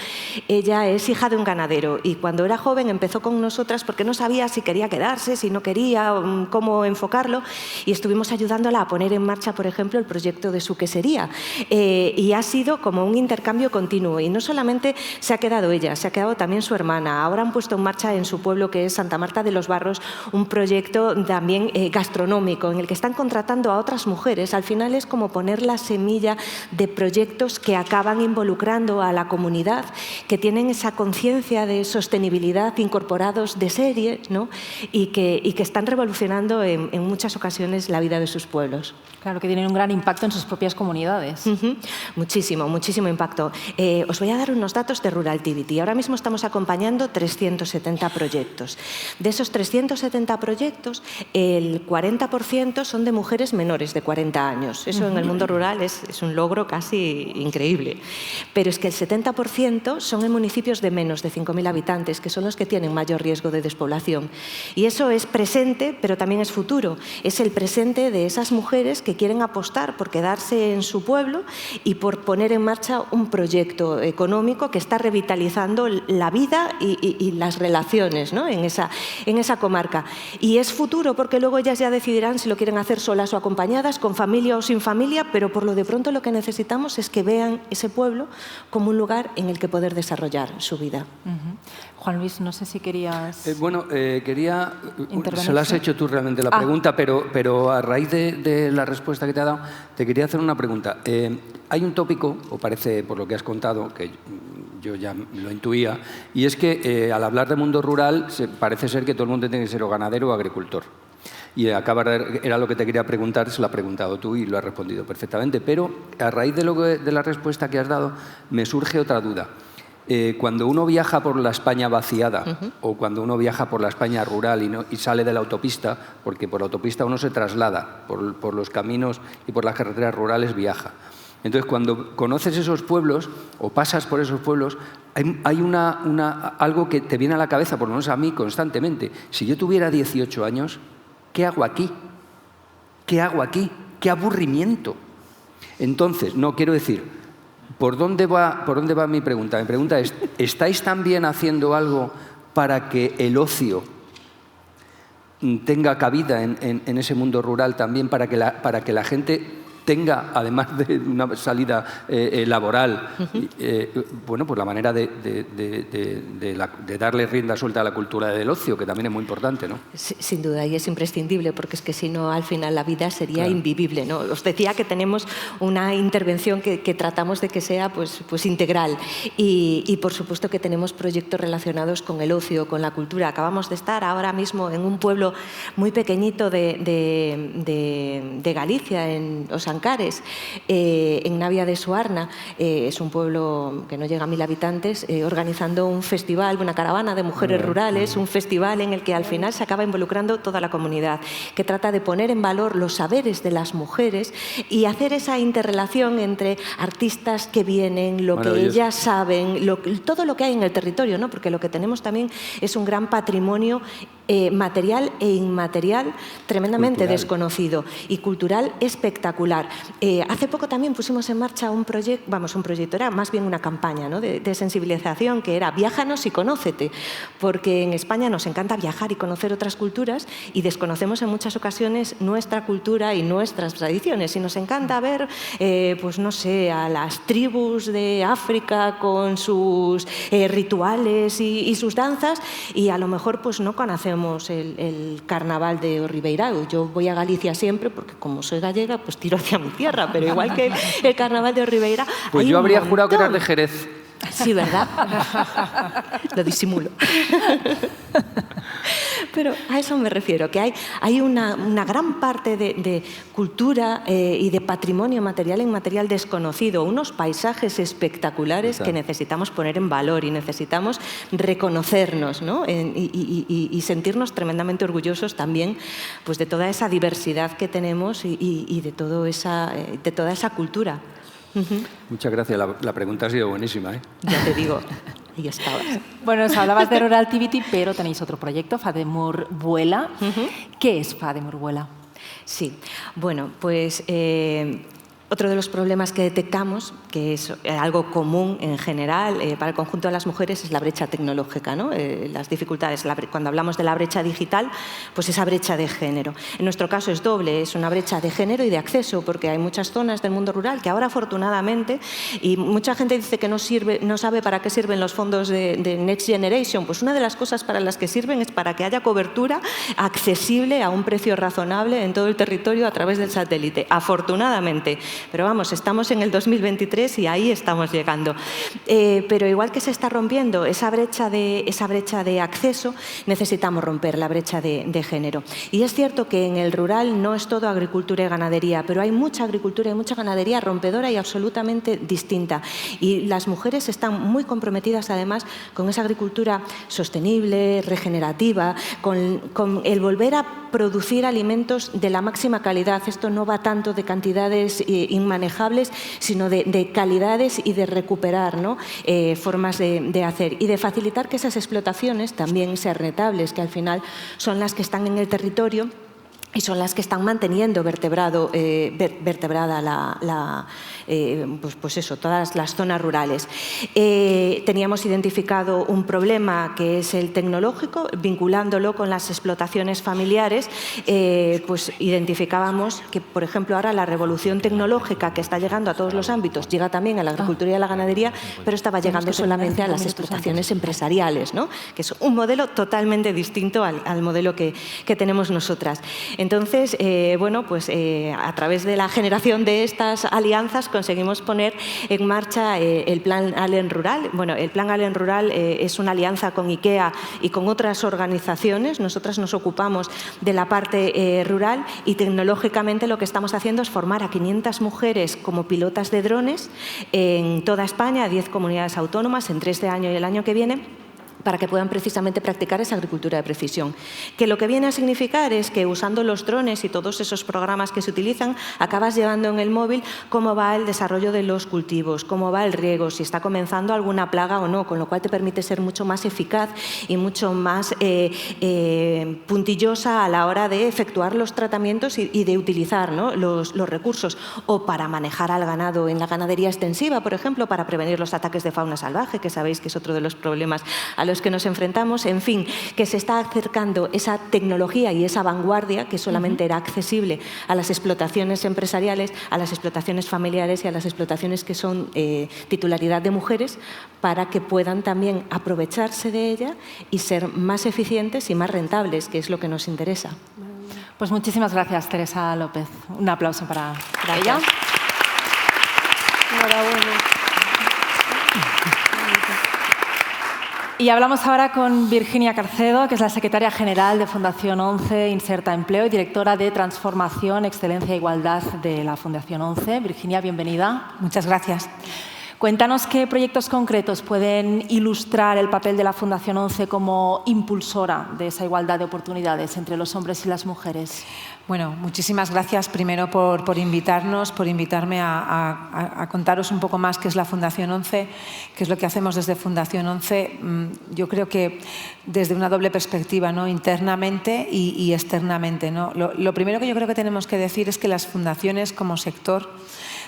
Ella es hija de un ganadero y cuando era joven empezó con nosotras porque no sabía si quería quedarse, si no quería, cómo enfocarlo, y estuvimos ayudándola a poner en marcha, por ejemplo, el proyecto de su quesería. Y ha sido como un intercambio continuo. Y no solamente se ha quedado ella, se ha quedado también su hermana. Ahora han puesto en marcha en su pueblo, que es Santa Marta de los Barros, un proyecto también gastronómico en el que están contratando a otras mujeres. Al final es como poner la semilla de proyectos que acaban involucrando a la comunidad, que tienen esa conciencia de sostenibilidad incorporados de serie, ¿no?, y que están revolucionando en muchas ocasiones la vida de sus pueblos. Claro, que tienen un gran impacto en sus propias comunidades. Muchísimo, muchísimo impacto. Os voy a dar unos datos de Ruraltivity. Ahora mismo estamos acompañando 370 proyectos. De esos 370 proyectos, el 40% son de mujeres menores de 40 años. Eso en el mundo rural es un logro casi increíble. Pero es que el 70% son en municipios de menos de 5.000 habitantes, que son los que tienen mayor riesgo de despoblación. Y eso es presente, pero también es futuro. Es el presente de esas mujeres que quieren apostar por quedarse en su pueblo y por poner en marcha un proyecto económico que está revitalizando la vida y las relaciones, ¿no?, en esa comarca. Y es futuro porque luego ellas ya decidirán si lo quieren hacer solas o acompañadas, con familia o sin familia, pero por lo de pronto lo que necesitamos es que vean ese pueblo como un lugar en el que poder desarrollar su vida. Juan Luis, no sé si querías... quería... Se la has hecho tú realmente la pregunta, pero a raíz de la respuesta que te ha dado, te quería hacer una pregunta. Hay un tópico, o parece por lo que has contado, que yo ya lo intuía, y es que al hablar de mundo rural parece ser que todo el mundo tiene que ser o ganadero o agricultor. Y era lo que te quería preguntar, se lo has preguntado tú y lo has respondido perfectamente. Pero a raíz de la respuesta que has dado, me surge otra duda. Cuando uno viaja por la España vaciada o cuando uno viaja por la España rural y sale de la autopista, porque por la autopista uno se traslada, por los caminos y por las carreteras rurales viaja. Entonces, cuando conoces esos pueblos o pasas por esos pueblos, hay algo que te viene a la cabeza, por lo menos a mí, constantemente. Si yo tuviera 18 años, ¿qué hago aquí? ¿Qué hago aquí? ¡Qué aburrimiento! Entonces, no quiero decir, ¿por dónde va mi pregunta? Mi pregunta es, ¿estáis también haciendo algo para que el ocio tenga cabida en ese mundo rural también, para que la gente tenga, además de una salida laboral, bueno, pues la manera de darle rienda suelta a la cultura del ocio, que también es muy importante, ¿no? Sin duda, y es imprescindible, porque es que si no, al final la vida sería invivible, ¿no? Os decía que tenemos una intervención que tratamos de que sea pues integral, y por supuesto que tenemos proyectos relacionados con el ocio, con la cultura. Acabamos de estar ahora mismo en un pueblo muy pequeñito de Galicia, en Osangar, Ancares, en Navia de Suarna, es un pueblo que no llega a 1000 habitantes, organizando un festival, una caravana de mujeres rurales, un festival en el que al final se acaba involucrando toda la comunidad, que trata de poner en valor los saberes de las mujeres y hacer esa interrelación entre artistas que vienen, lo que ellas saben, todo lo que hay en el territorio, ¿no? Porque lo que tenemos también es un gran patrimonio material e inmaterial tremendamente desconocido y cultural espectacular. Hace poco también pusimos en marcha un proyecto, era más bien una campaña, ¿no? de sensibilización, que era Viájanos y conócete, porque en España nos encanta viajar y conocer otras culturas y desconocemos en muchas ocasiones nuestra cultura y nuestras tradiciones, y nos encanta ver, pues no sé, a las tribus de África con sus rituales y sus danzas, y a lo mejor pues no conocemos el carnaval de Orribeirao. Yo voy a Galicia siempre porque como soy gallega pues tiro hacia mi tierra, pero igual que el carnaval de Orribeirao. Pues yo habría jurado que eras de Jerez. Sí, ¿verdad? Lo disimulo. Pero a eso me refiero, que hay una gran parte de cultura y de patrimonio material e inmaterial desconocido, unos paisajes espectaculares que necesitamos poner en valor y necesitamos reconocernos, ¿no? y sentirnos tremendamente orgullosos también pues, de toda esa diversidad que tenemos y de toda esa cultura. Muchas gracias. La pregunta ha sido buenísima, ¿eh? Ya te digo, ahí estabas. Bueno, nos hablabas de Rural Activity, pero tenéis otro proyecto, Fademur Vuela. ¿Qué es Fademur Vuela? Sí, bueno, pues otro de los problemas que detectamos, que es algo común en general para el conjunto de las mujeres, es la brecha tecnológica, ¿no? Las dificultades. Cuando hablamos de la brecha digital, pues esa brecha de género. En nuestro caso es doble, es una brecha de género y de acceso, porque hay muchas zonas del mundo rural que ahora afortunadamente, y mucha gente dice que no sabe para qué sirven los fondos de Next Generation, pues una de las cosas para las que sirven es para que haya cobertura accesible a un precio razonable en todo el territorio a través del satélite, afortunadamente. Pero vamos, estamos en el 2023 y ahí estamos llegando. Pero igual que se está rompiendo esa brecha de acceso, necesitamos romper la brecha de género. Y es cierto que en el rural no es todo agricultura y ganadería, pero hay mucha agricultura y mucha ganadería rompedora y absolutamente distinta. Y las mujeres están muy comprometidas además con esa agricultura sostenible, regenerativa, con el volver a producir alimentos de la máxima calidad. Esto no va tanto de cantidades inmanejables, sino de calidades y de recuperar, ¿no? Formas de hacer y de facilitar que esas explotaciones también sean rentables, que al final son las que están en el territorio y son las que están manteniendo vertebrada pues eso, todas las zonas rurales. Teníamos identificado un problema que es el tecnológico, vinculándolo con las explotaciones familiares, pues identificábamos que, por ejemplo, ahora la revolución tecnológica que está llegando a todos los ámbitos, llega también a la agricultura y a la ganadería, pero estaba llegando solamente a las explotaciones empresariales, ¿no? Que es un modelo totalmente distinto al modelo que tenemos nosotras. Entonces, bueno, pues a través de la generación de estas alianzas conseguimos poner en marcha el Plan Allen Rural. Bueno, el Plan Allen Rural es una alianza con IKEA y con otras organizaciones. Nosotras nos ocupamos de la parte rural y tecnológicamente lo que estamos haciendo es formar a 500 mujeres como pilotas de drones en toda España, 10 comunidades autónomas, entre este año y el año que viene, para que puedan precisamente practicar esa agricultura de precisión. Que lo que viene a significar es que usando los drones y todos esos programas que se utilizan, acabas llevando en el móvil cómo va el desarrollo de los cultivos, cómo va el riego, si está comenzando alguna plaga o no, con lo cual te permite ser mucho más eficaz y mucho más puntillosa a la hora de efectuar los tratamientos y de utilizar, ¿no? los recursos, o para manejar al ganado en la ganadería extensiva, por ejemplo, para prevenir los ataques de fauna salvaje, que sabéis que es otro de los problemas a los que nos enfrentamos. En fin, que se está acercando esa tecnología y esa vanguardia que solamente era accesible a las explotaciones empresariales, a las explotaciones familiares y a las explotaciones que son titularidad de mujeres, para que puedan también aprovecharse de ella y ser más eficientes y más rentables, que es lo que nos interesa. Pues muchísimas gracias, Teresa López. Un aplauso para ella. Y hablamos ahora con Virginia Carcedo, que es la secretaria general de Fundación 11 Inserta Empleo y directora de Transformación, Excelencia e Igualdad de la Fundación 11. Virginia, bienvenida. Muchas gracias. Cuéntanos qué proyectos concretos pueden ilustrar el papel de la Fundación 11 como impulsora de esa igualdad de oportunidades entre los hombres y las mujeres. Bueno, muchísimas gracias primero por invitarnos, por invitarme a contaros un poco más qué es la Fundación 11, qué es lo que hacemos desde Fundación 11. Yo creo que desde una doble perspectiva, ¿no? Internamente y externamente, ¿no? Lo primero que yo creo que tenemos que decir es que las fundaciones como sector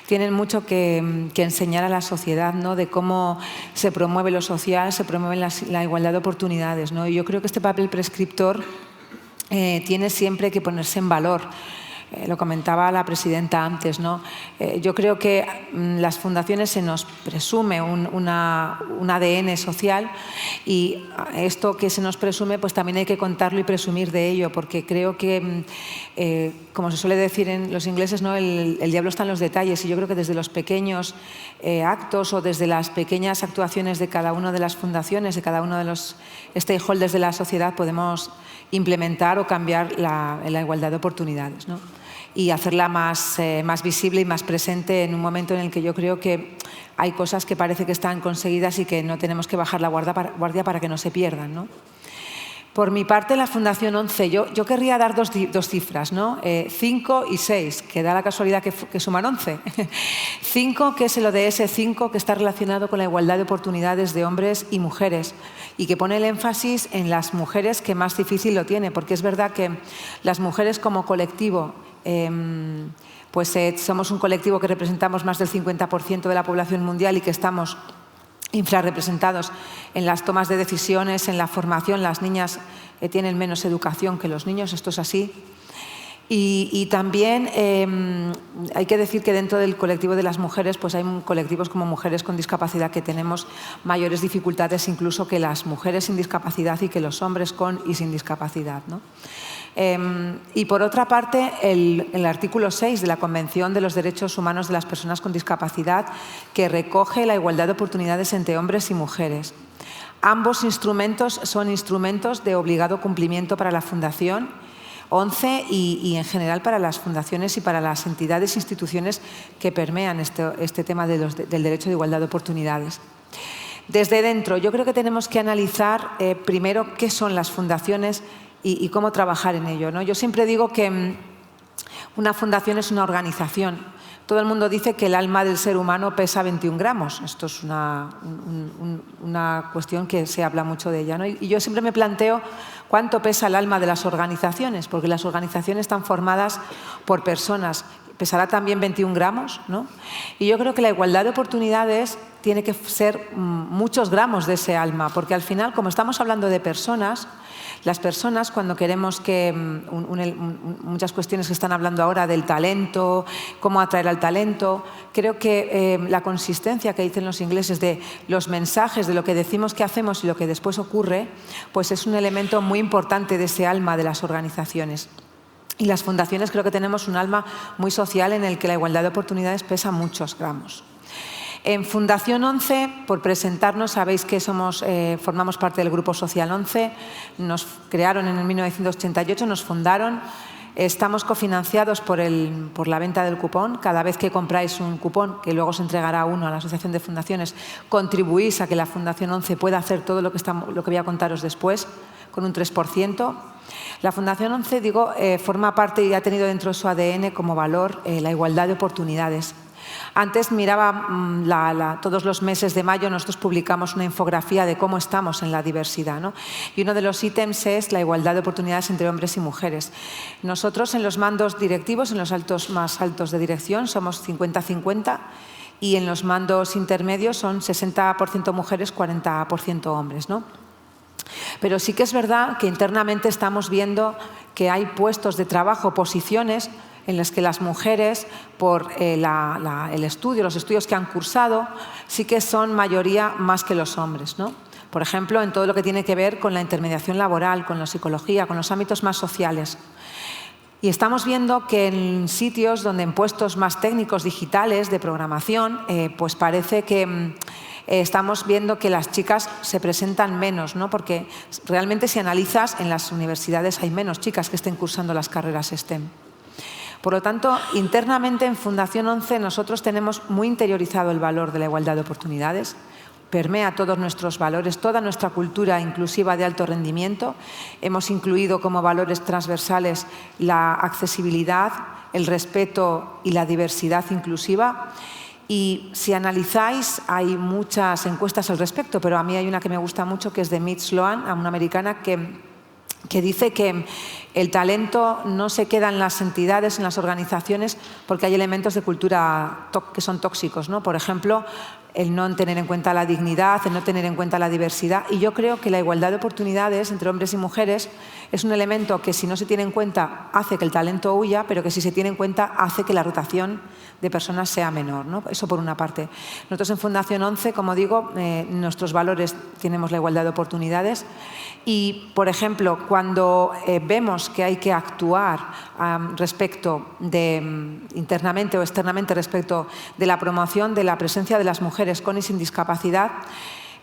tienen mucho que enseñar a la sociedad, ¿no? De cómo se promueve lo social, se promueve la igualdad de oportunidades, ¿no? Y yo creo que este papel prescriptor tiene siempre que ponerse en valor. Lo comentaba la presidenta antes, ¿no? Yo creo que las fundaciones se nos presume un ADN social y esto que se nos presume pues también hay que contarlo y presumir de ello, porque creo que, como se suele decir en los ingleses, ¿no? El diablo está en los detalles, y yo creo que desde los pequeños actos o desde las pequeñas actuaciones de cada una de las fundaciones, de cada uno de los stakeholders de la sociedad, podemos implementar o cambiar la igualdad de oportunidades, ¿no? Y hacerla más visible y más presente en un momento en el que yo creo que hay cosas que parece que están conseguidas y que no tenemos que bajar la guardia para que no se pierdan, ¿no? Por mi parte, la Fundación 11, yo querría dar dos cifras, ¿no? 5 y 6, que da la casualidad que suman 11. 5, que es el ODS 5, que está relacionado con la igualdad de oportunidades de hombres y mujeres y que pone el énfasis en las mujeres que más difícil lo tiene, porque es verdad que las mujeres como colectivo somos un colectivo que representamos más del 50% de la población mundial y que estamos infrarrepresentados en las tomas de decisiones, en la formación. Las niñas tienen menos educación que los niños, esto es así. Y también hay que decir que dentro del colectivo de las mujeres pues hay colectivos como mujeres con discapacidad que tenemos mayores dificultades incluso que las mujeres sin discapacidad y que los hombres con y sin discapacidad, ¿no? Y por otra parte, el artículo 6 de la Convención de los Derechos Humanos de las Personas con Discapacidad, que recoge la igualdad de oportunidades entre hombres y mujeres. Ambos instrumentos son instrumentos de obligado cumplimiento para la Fundación 11 y en general para las fundaciones y para las entidades e instituciones que permean este tema del derecho de igualdad de oportunidades. Desde dentro, yo creo que tenemos que analizar primero qué son las fundaciones y cómo trabajar en ello, ¿no? Yo siempre digo que una fundación es una organización. Todo el mundo dice que el alma del ser humano pesa 21 gramos. Esto es una cuestión que se habla mucho de ella, ¿no? Y yo siempre me planteo cuánto pesa el alma de las organizaciones, porque las organizaciones están formadas por personas. ¿Pesará también 21 gramos? ¿No? Y yo creo que la igualdad de oportunidades tiene que ser muchos gramos de ese alma, porque al final, como estamos hablando de personas, las personas, cuando queremos que muchas cuestiones que están hablando ahora del talento, cómo atraer al talento, creo que la consistencia que dicen los ingleses de los mensajes, de lo que decimos que hacemos y lo que después ocurre, pues es un elemento muy importante de ese alma de las organizaciones. Y las fundaciones creo que tenemos un alma muy social en el que la igualdad de oportunidades pesa muchos gramos. En Fundación 11, por presentarnos, sabéis que formamos parte del Grupo Social 11, nos crearon en el 1988, nos fundaron, estamos cofinanciados por la venta del cupón. Cada vez que compráis un cupón, que luego se entregará uno a la Asociación de Fundaciones, contribuís a que la Fundación 11 pueda hacer todo lo que voy a contaros después, con un 3%. La Fundación 11, forma parte y ha tenido dentro de su ADN como valor la igualdad de oportunidades. Antes miraba, todos los meses de mayo nosotros publicamos una infografía de cómo estamos en la diversidad, ¿no? Y uno de los ítems es la igualdad de oportunidades entre hombres y mujeres. Nosotros en los mandos directivos, en los más altos de dirección, somos 50-50 y en los mandos intermedios son 60% mujeres, 40% hombres, ¿no? Pero sí que es verdad que internamente estamos viendo que hay puestos de trabajo, posiciones en las que las mujeres, por los estudios que han cursado, sí que son mayoría más que los hombres, ¿no? Por ejemplo, en todo lo que tiene que ver con la intermediación laboral, con la psicología, con los ámbitos más sociales. Y estamos viendo que en sitios donde en puestos más técnicos, digitales, de programación, pues parece que estamos viendo que las chicas se presentan menos, ¿no? Porque realmente si analizas, en las universidades hay menos chicas que estén cursando las carreras STEM. Por lo tanto, internamente en Fundación 11 nosotros tenemos muy interiorizado el valor de la igualdad de oportunidades, permea todos nuestros valores, toda nuestra cultura inclusiva de alto rendimiento. Hemos incluido como valores transversales la accesibilidad, el respeto y la diversidad inclusiva. Y si analizáis, hay muchas encuestas al respecto, pero a mí hay una que me gusta mucho, que es de Mitch Sloan, una americana, que dice que el talento no se queda en las entidades, en las organizaciones, porque hay elementos de cultura que son tóxicos, ¿no? Por ejemplo, el no tener en cuenta la dignidad, el no tener en cuenta la diversidad. Y yo creo que la igualdad de oportunidades entre hombres y mujeres es un elemento que, si no se tiene en cuenta, hace que el talento huya, pero que si se tiene en cuenta hace que la rotación de personas sea menor, ¿no? Eso por una parte. Nosotros en Fundación 11, como digo, nuestros valores tenemos la igualdad de oportunidades y, por ejemplo, cuando vemos que hay que actuar respecto de, internamente o externamente, respecto de la promoción de la presencia de las mujeres con y sin discapacidad,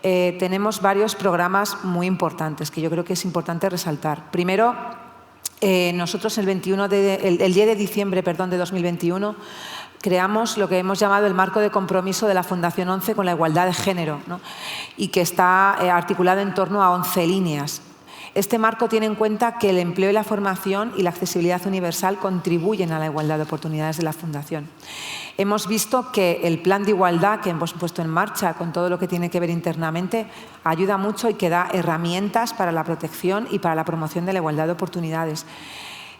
tenemos varios programas muy importantes que yo creo que es importante resaltar. Primero, nosotros el 10 de diciembre de 2021 creamos lo que hemos llamado el marco de compromiso de la Fundación 11 con la igualdad de género, ¿no? Y que está articulado en torno a 11 líneas. Este marco tiene en cuenta que el empleo y la formación y la accesibilidad universal contribuyen a la igualdad de oportunidades de la Fundación. Hemos visto que el plan de igualdad que hemos puesto en marcha con todo lo que tiene que ver internamente ayuda mucho y que da herramientas para la protección y para la promoción de la igualdad de oportunidades.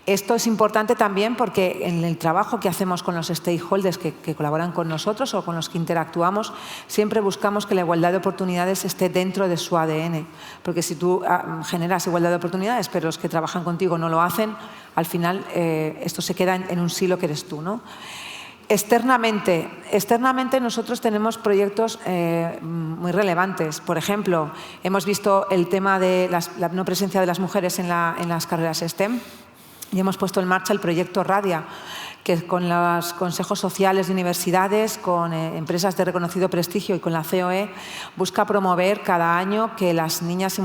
Esto es importante también porque en el trabajo que hacemos con los stakeholders que colaboran con nosotros o con los que interactuamos, siempre buscamos que la igualdad de oportunidades esté dentro de su ADN. Porque si tú generas igualdad de oportunidades, pero los que trabajan contigo no lo hacen, al final esto se queda en un silo que eres tú, ¿no? Externamente nosotros tenemos proyectos muy relevantes. Por ejemplo, hemos visto el tema de la no presencia de las mujeres en las carreras STEM. Y hemos puesto en marcha el proyecto Radia, que con los consejos sociales de universidades, con empresas de reconocido prestigio y con la COE, busca promover cada año que las niñas y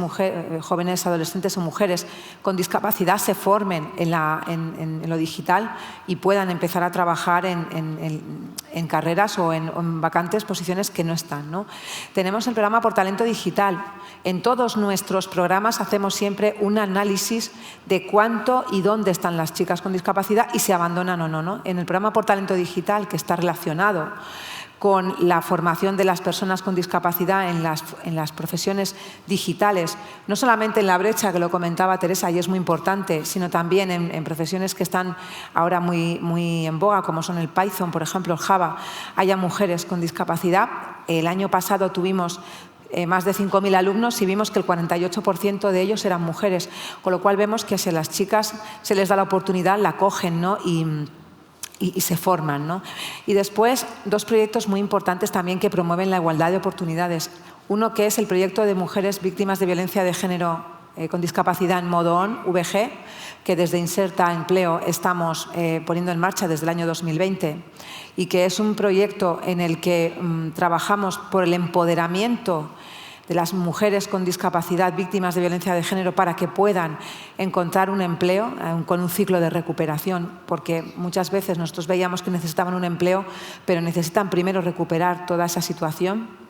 jóvenes, adolescentes o mujeres con discapacidad se formen en lo digital y puedan empezar a trabajar en carreras o en vacantes posiciones que no están, ¿no? Tenemos el programa Por Talento Digital. En todos nuestros programas hacemos siempre un análisis de cuánto y dónde están las chicas con discapacidad y si abandonan o no, ¿no? En el programa Por Talento Digital, que está relacionado con la formación de las personas con discapacidad en las profesiones digitales, no solamente en la brecha, que lo comentaba Teresa y es muy importante, sino también en profesiones que están ahora muy en boga, como son el Python, por ejemplo, el Java, haya mujeres con discapacidad. El año pasado tuvimos más de 5.000 alumnos y vimos que el 48% de ellos eran mujeres, con lo cual vemos que si a las chicas se les da la oportunidad, la cogen, ¿no? Y se forman, ¿no? Y después, dos proyectos muy importantes también que promueven la igualdad de oportunidades. Uno que es el proyecto de mujeres víctimas de violencia de género con discapacidad en modo ON, VG, que desde Inserta Empleo estamos poniendo en marcha desde el año 2020 y que es un proyecto en el que trabajamos por el empoderamiento de las mujeres con discapacidad víctimas de violencia de género para que puedan encontrar un empleo con un ciclo de recuperación, porque muchas veces nosotros veíamos que necesitaban un empleo, pero necesitan primero recuperar toda esa situación.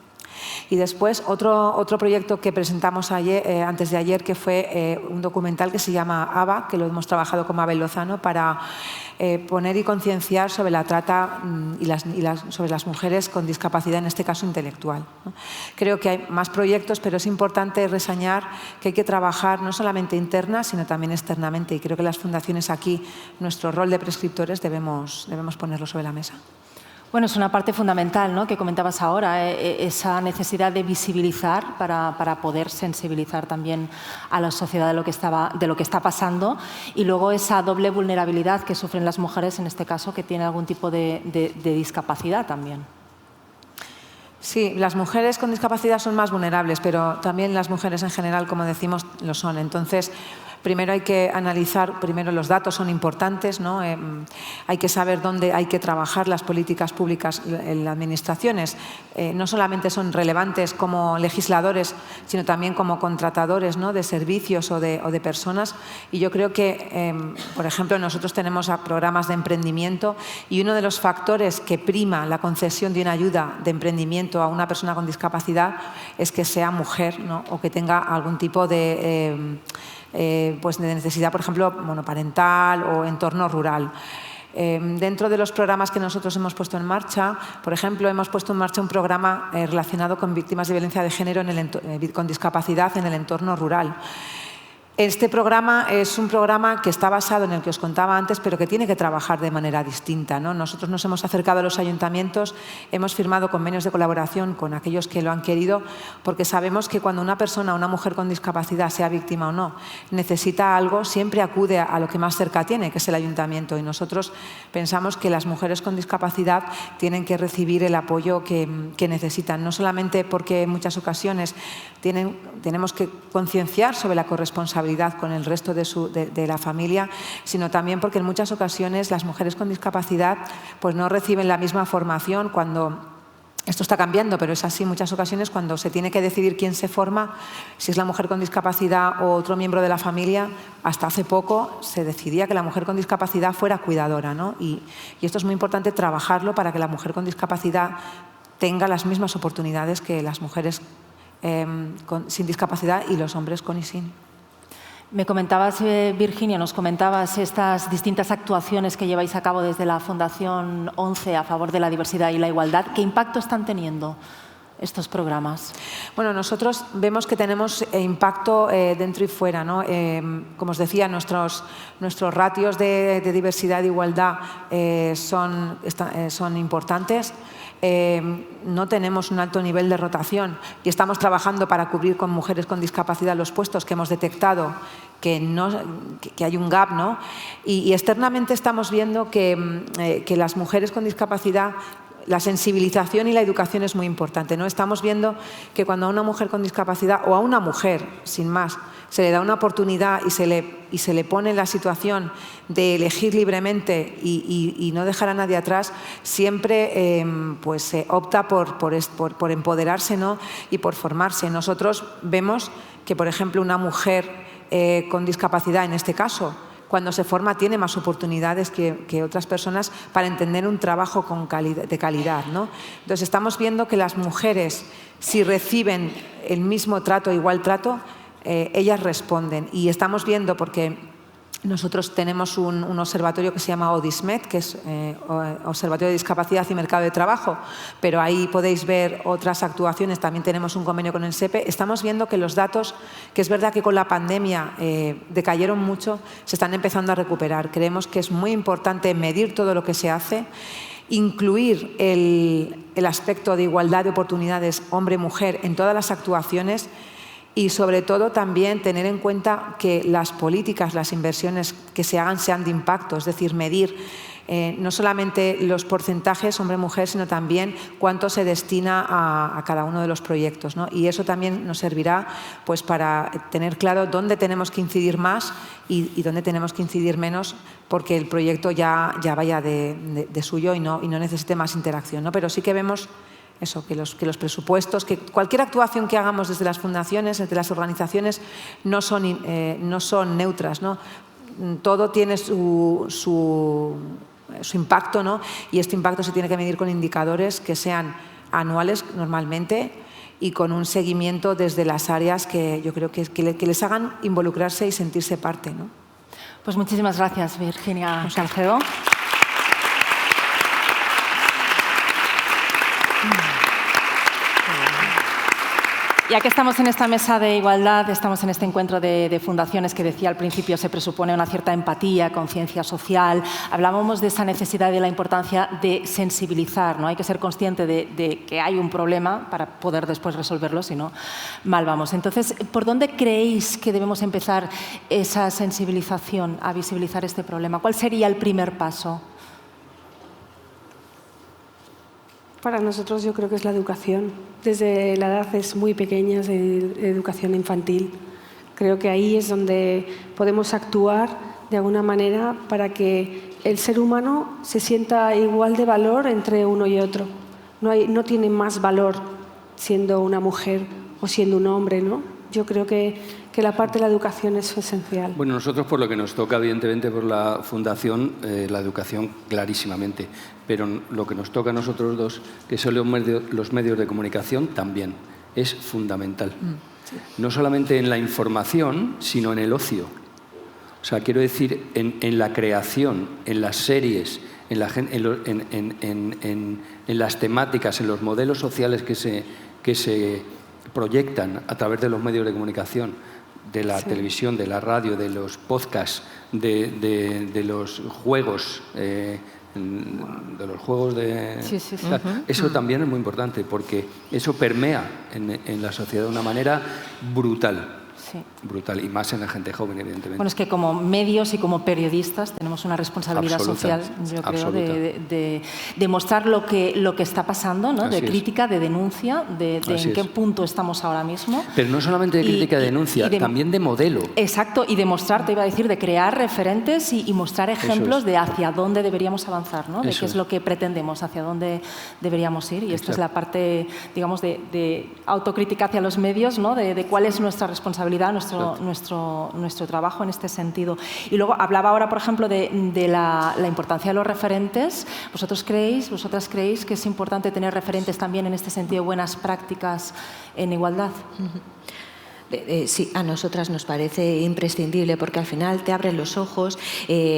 Y después otro proyecto que presentamos antes de ayer, que fue un documental que se llama ABA, que lo hemos trabajado con Mabel Lozano para poner y concienciar sobre la trata sobre las mujeres con discapacidad, en este caso intelectual, ¿no? Creo que hay más proyectos, pero es importante reseñar que hay que trabajar no solamente interna, sino también externamente. Y creo que las fundaciones aquí, nuestro rol de prescriptores, debemos ponerlo sobre la mesa. Bueno, es una parte fundamental, ¿no?, que comentabas ahora, esa necesidad de visibilizar para poder sensibilizar también a la sociedad de lo que está pasando, y luego esa doble vulnerabilidad que sufren las mujeres, en este caso, que tienen algún tipo de discapacidad también. Sí, las mujeres con discapacidad son más vulnerables, pero también las mujeres en general, como decimos, lo son. Entonces, Primero hay que analizar, primero los datos son importantes, ¿no? Hay que saber dónde hay que trabajar las políticas públicas en las administraciones. No solamente son relevantes como legisladores, sino también como contratadores, ¿no? de servicios o de personas. Y yo creo que, por ejemplo, nosotros tenemos programas de emprendimiento y uno de los factores que prima la concesión de una ayuda de emprendimiento a una persona con discapacidad es que sea mujer, ¿no? o que tenga algún tipo de necesidad, por ejemplo, monoparental o entorno rural. Dentro de los programas que nosotros hemos puesto en marcha, por ejemplo, hemos puesto en marcha un programa relacionado con víctimas de violencia de género con discapacidad en el entorno rural. Este programa es un programa que está basado en el que os contaba antes, pero que tiene que trabajar de manera distinta, ¿no? Nosotros nos hemos acercado a los ayuntamientos, hemos firmado convenios de colaboración con aquellos que lo han querido, porque sabemos que cuando una persona, una mujer con discapacidad, sea víctima o no, necesita algo, siempre acude a lo que más cerca tiene, que es el ayuntamiento. Y nosotros pensamos que las mujeres con discapacidad tienen que recibir el apoyo que necesitan, no solamente porque en muchas ocasiones tenemos que concienciar sobre la corresponsabilidad con el resto de la familia, sino también porque en muchas ocasiones las mujeres con discapacidad pues no reciben la misma formación cuando... Esto está cambiando, pero es así en muchas ocasiones cuando se tiene que decidir quién se forma, si es la mujer con discapacidad o otro miembro de la familia. Hasta hace poco se decidía que la mujer con discapacidad fuera cuidadora, ¿no? Y esto es muy importante trabajarlo para que la mujer con discapacidad tenga las mismas oportunidades que las mujeres sin discapacidad y los hombres con y sin. Me comentabas, Virginia, nos comentabas estas distintas actuaciones que lleváis a cabo desde la Fundación 11 a favor de la diversidad y la igualdad. ¿Qué impacto están teniendo estos programas? Bueno, nosotros vemos que tenemos impacto dentro y fuera, ¿no? Como os decía, nuestros ratios de diversidad e igualdad son importantes. No tenemos un alto nivel de rotación y estamos trabajando para cubrir con mujeres con discapacidad los puestos que hemos detectado que hay un gap, ¿no? Y externamente estamos viendo que las mujeres con discapacidad, la sensibilización y la educación es muy importante, ¿no? Estamos viendo que cuando a una mujer con discapacidad o a una mujer, sin más, se le da una oportunidad y se le pone en la situación de elegir libremente y no dejar a nadie atrás, siempre se opta por empoderarse, ¿no? y por formarse. Nosotros vemos que, por ejemplo, una mujer con discapacidad, en este caso, cuando se forma tiene más oportunidades que otras personas para entender un trabajo de calidad, ¿no? Entonces estamos viendo que las mujeres, si reciben el mismo trato, igual trato, ellas responden. Y estamos viendo, porque nosotros tenemos un observatorio que se llama ODISMET, que es Observatorio de Discapacidad y Mercado de Trabajo, pero ahí podéis ver otras actuaciones, también tenemos un convenio con el SEPE. Estamos viendo que los datos, que es verdad que con la pandemia decayeron mucho, se están empezando a recuperar. Creemos que es muy importante medir todo lo que se hace, incluir el aspecto de igualdad de oportunidades hombre-mujer en todas las actuaciones y, sobre todo, también tener en cuenta que las políticas, las inversiones que se hagan sean de impacto, es decir, medir no solamente los porcentajes hombre-mujer, sino también cuánto se destina a cada uno de los proyectos, ¿no? Y eso también nos servirá pues, para tener claro dónde tenemos que incidir más y dónde tenemos que incidir menos, porque el proyecto ya vaya de suyo y no necesite más interacción, ¿no? Pero sí que vemos eso, que los presupuestos, que cualquier actuación que hagamos desde las fundaciones, desde las organizaciones, no son neutras, ¿no? Todo tiene su impacto, ¿no? Y este impacto se tiene que medir con indicadores que sean anuales normalmente y con un seguimiento desde las áreas que yo creo que les hagan involucrarse y sentirse parte, ¿no? Pues muchísimas gracias, Virginia Calcedo. Ya que estamos en esta mesa de igualdad, estamos en este encuentro de fundaciones que decía al principio se presupone una cierta empatía, conciencia social. Hablábamos de esa necesidad y de la importancia de sensibilizar, ¿no? Hay que ser consciente de que hay un problema para poder después resolverlo, si no, mal vamos. Entonces, ¿por dónde creéis que debemos empezar esa sensibilización a visibilizar este problema? ¿Cuál sería el primer paso? Para nosotros yo creo que es la educación. Desde la edad es muy pequeña, de educación infantil. Creo que ahí es donde podemos actuar de alguna manera para que el ser humano se sienta igual de valor entre uno y otro. No tiene más valor siendo una mujer o siendo un hombre, ¿no? Yo creo que la parte de la educación es esencial. Bueno, nosotros por lo que nos toca, evidentemente, por la Fundación, la educación clarísimamente, pero lo que nos toca a nosotros dos, que son los medios de comunicación, también es fundamental. No solamente en la información, sino en el ocio. O sea, quiero decir, en la creación, en las series, en las temáticas, en los modelos sociales que se proyectan a través de los medios de comunicación, de la televisión, de la radio, de los podcasts, de los juegos, Eso también es muy importante porque eso permea en la sociedad de una manera brutal. Sí. Brutal, y más en la gente joven, evidentemente. Bueno, es que como medios y como periodisst tenemos una responsabilidad social, yo creo, de mostrar lo que está pasando, ¿no? De crítica, de denuncia, de en qué punto estamos ahora mismo. Pero no solamente de crítica y denuncia, también de modelo. Exacto, y de mostrar, te iba a decir, de crear referentes y mostrar ejemplos de hacia dónde deberíamos avanzar, ¿no? De qué es lo que pretendemos, hacia dónde deberíamos ir. Y esta es la parte, digamos, de autocrítica hacia los medios, ¿no? De cuál es nuestra responsabilidad, nuestro trabajo en este sentido. Y luego hablaba ahora, por ejemplo, de la importancia de los referentes. ¿Vosotras creéis que es importante tener referentes también en este sentido, buenas prácticas en igualdad? Sí, a nosotras nos parece imprescindible porque al final te abre los ojos,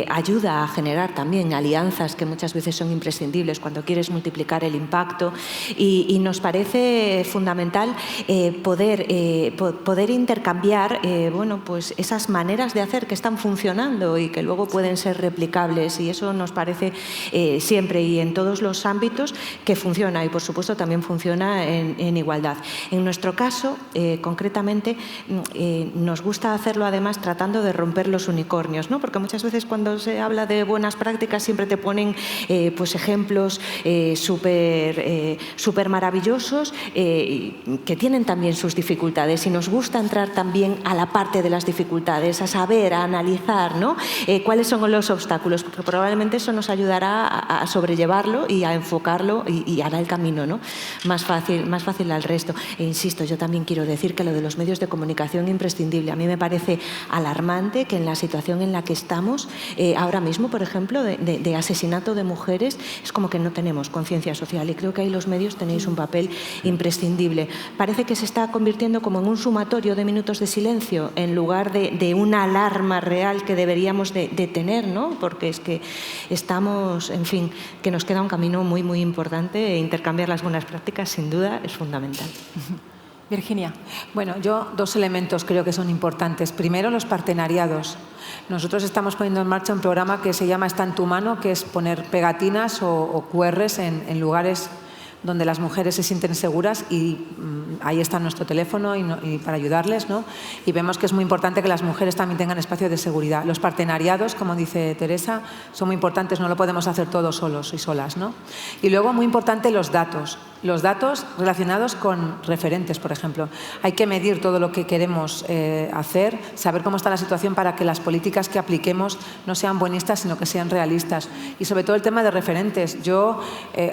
ayuda a generar también alianzas que muchas veces son imprescindibles cuando quieres multiplicar el impacto y nos parece fundamental poder intercambiar bueno, pues esas maneras de hacer que están funcionando y que luego pueden ser replicables y eso nos parece siempre y en todos los ámbitos que funciona y por supuesto también funciona en igualdad. En nuestro caso, concretamente, nos gusta hacerlo además tratando de romper los unicornios, ¿no? Porque muchas veces cuando se habla de buenas prácticas siempre te ponen pues ejemplos súper maravillosos que tienen también sus dificultades y nos gusta entrar también a la parte de las dificultades, a saber, a analizar, ¿no? Cuáles son los obstáculos, porque probablemente eso nos ayudará a sobrellevarlo y a enfocarlo y hará el camino, ¿no? más fácil al resto. E insisto, yo también quiero decir que lo de los medios de comunicación imprescindible. A mí me parece alarmante que en la situación en la que estamos ahora mismo, por ejemplo, de asesinato de mujeres, es como que no tenemos conciencia social y creo que ahí los medios tenéis un papel imprescindible. Parece que se está convirtiendo como en un sumatorio de minutos de silencio en lugar de una alarma real que deberíamos de tener, ¿no? Porque es que estamos, en fin, que nos queda un camino muy, muy importante e intercambiar las buenas prácticas sin duda es fundamental. Virginia. Bueno, yo dos elementos creo que son importantes. Primero, los partenariados. Nosotros estamos poniendo en marcha un programa que se llama Está en tu mano, que es poner pegatinas o QRs en lugares donde las mujeres se sienten seguras y ahí está nuestro teléfono y para ayudarles, ¿no? Y vemos que es muy importante que las mujeres también tengan espacio de seguridad. Los partenariados, como dice Teresa, son muy importantes, no lo podemos hacer todos solos y solas, ¿no? Y luego, muy importante, los datos relacionados con referentes, por ejemplo. Hay que medir todo lo que queremos hacer, saber cómo está la situación para que las políticas que apliquemos no sean buenistas, sino que sean realistas. Y sobre todo el tema de referentes. Yo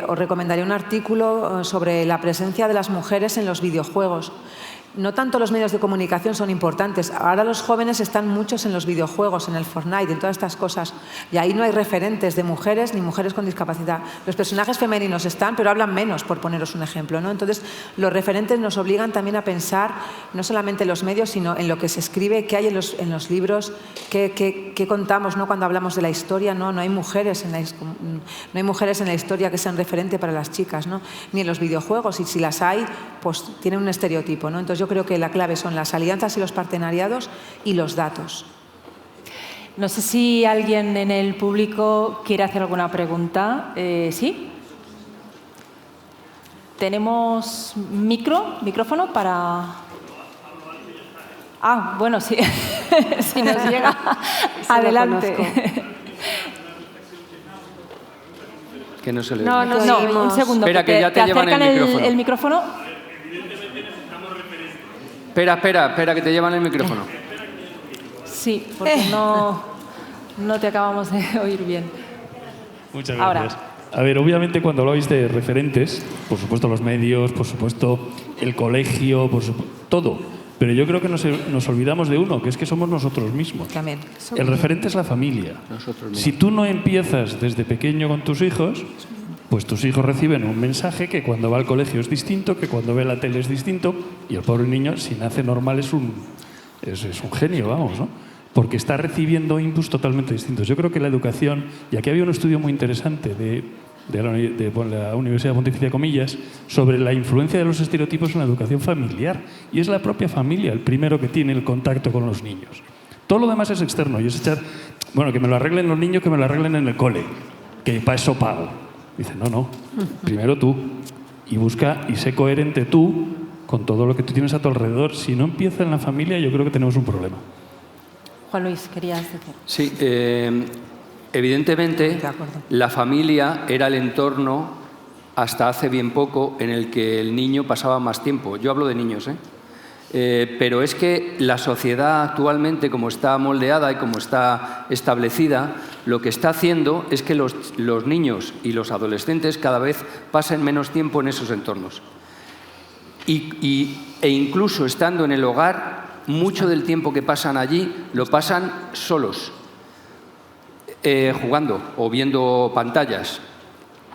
os recomendaría un artículo sobre la presencia de las mujeres en los videojuegos. No tanto los medios de comunicación son importantes. Ahora los jóvenes están muchos en los videojuegos, en el Fortnite, en todas estas cosas. Y ahí no hay referentes de mujeres ni mujeres con discapacidad. Los personajes femeninos están, pero hablan menos, por poneros un ejemplo, ¿no? Entonces, los referentes nos obligan también a pensar no solamente en los medios, sino en lo que se escribe, qué hay en los libros, qué contamos, ¿no? Cuando hablamos de la historia, no hay mujeres en la historia que sean referente para las chicas, ¿no? Ni en los videojuegos. Y si las hay, pues tienen un estereotipo, ¿no? Entonces, yo creo que la clave son las alianzas y los partenariados y los datos. No sé si alguien en el público quiere hacer alguna pregunta. ¿Sí? ¿Tenemos micrófono para...? Ah, bueno, sí. Si nos llega, adelante. Que no se le No, un segundo. Espera, que ya te llevan el micrófono. Espera, que te llevan el micrófono. Sí, porque no te acabamos de oír bien. Muchas gracias. A ver, obviamente cuando hablabais de referentes, por supuesto los medios, por supuesto el colegio, todo. Pero yo creo que nos olvidamos de uno, que es que somos nosotros mismos. También. El referente es la familia. Si tú no empiezas desde pequeño con tus hijos, pues tus hijos reciben un mensaje que cuando va al colegio es distinto, que cuando ve la tele es distinto, y el pobre niño, si nace normal, es un genio, vamos, ¿no? Porque está recibiendo inputs totalmente distintos. Yo creo que la educación, y aquí había un estudio muy interesante de la Universidad Pontificia Comillas, sobre la influencia de los estereotipos en la educación familiar. Y es la propia familia el primero que tiene el contacto con los niños. Todo lo demás es externo, y es echar, bueno, que me lo arreglen los niños, que me lo arreglen en el cole, que para eso pago. Dice, no, primero tú. Y busca y sé coherente tú con todo lo que tú tienes a tu alrededor. Si no empieza en la familia, yo creo que tenemos un problema. Juan Luis, querías decir. Sí, evidentemente la familia era el entorno hasta hace bien poco en el que el niño pasaba más tiempo. Yo hablo de niños, pero es que la sociedad actualmente, como está moldeada y como está establecida, lo que está haciendo es que los niños y los adolescentes cada vez pasen menos tiempo en esos entornos. E incluso estando en el hogar, mucho del tiempo que pasan allí lo pasan solos, jugando o viendo pantallas.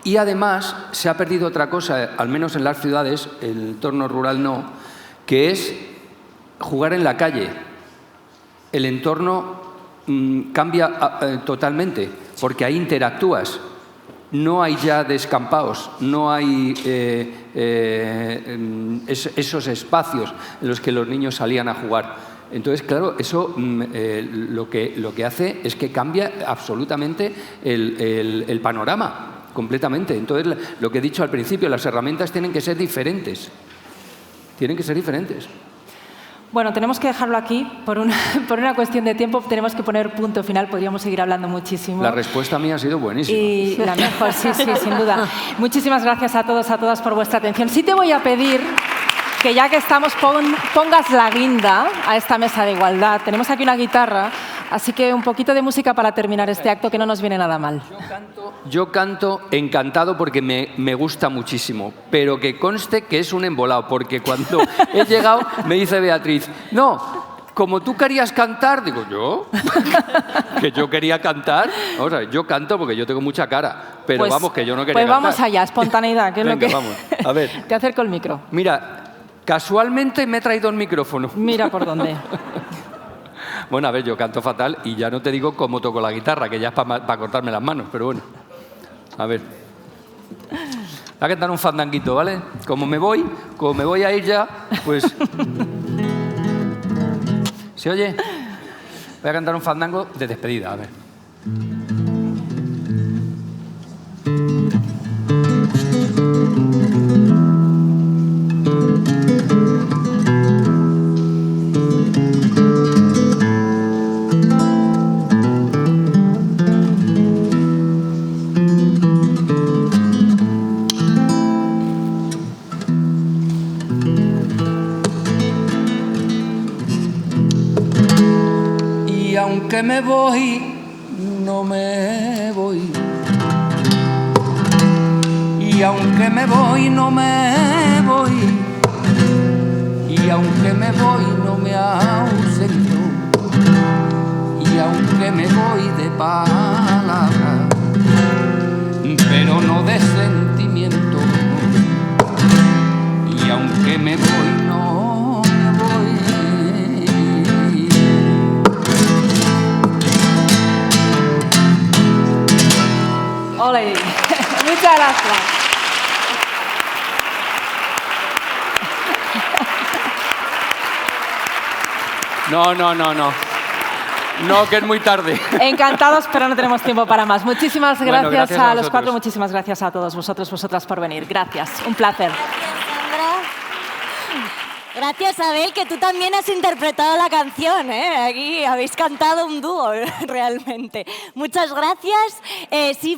Y además se ha perdido otra cosa, al menos en las ciudades, en el entorno rural no, que es jugar en la calle. El entorno cambia totalmente, porque ahí interactúas. No hay ya descampados, no hay esos espacios en los que los niños salían a jugar. Entonces, claro, eso lo que hace es que cambia absolutamente el panorama, completamente. Entonces, lo que he dicho al principio, las herramientas tienen que ser diferentes. Tienen que ser diferentes. Bueno, tenemos que dejarlo aquí. Por una cuestión de tiempo tenemos que poner punto final. Podríamos seguir hablando muchísimo. La respuesta mía ha sido buenísima. Y la mejor, sí, sin duda. Muchísimas gracias a todos, a todas por vuestra atención. Sí te voy a pedir que ya que estamos pongas la guinda a esta mesa de igualdad. Tenemos aquí una guitarra, así que un poquito de música para terminar este acto que no nos viene nada mal. Yo canto encantado porque me gusta muchísimo, pero que conste que es un embolado, porque cuando he llegado me dice Beatriz, no, como tú querías cantar, digo, ¿yo? ¿Que yo quería cantar? O sea, yo canto porque yo tengo mucha cara, pero pues, vamos, que yo no quería cantar. Pues vamos allá, espontaneidad, que es Venga, lo que... vamos, a ver. Te acerco el micro. Mira, casualmente me he traído el micrófono. Mira por dónde. Bueno, a ver, yo canto fatal y ya no te digo cómo toco la guitarra, que ya es para cortarme las manos, pero bueno. A ver. Voy a cantar un fandanguito, ¿vale? Como me voy a ir ya, pues... ¿Se oye? Voy a cantar un fandango de despedida, a ver. Que me voy, no me voy. Y aunque me voy, no me voy. Y aunque me voy, no me ausento. Y aunque me voy de palabra, pero no de sentimiento. Y aunque me voy, no me voy. Ole. Muchas gracias. No. No, que es muy tarde. Encantados, pero no tenemos tiempo para más. Muchísimas gracias, bueno, gracias a los cuatro, muchísimas gracias a todos vosotros, vosotras por venir. Gracias, un placer. Gracias, Abel, que tú también has interpretado la canción, ¿eh? Aquí habéis cantado un dúo, realmente. Muchas gracias. Sí.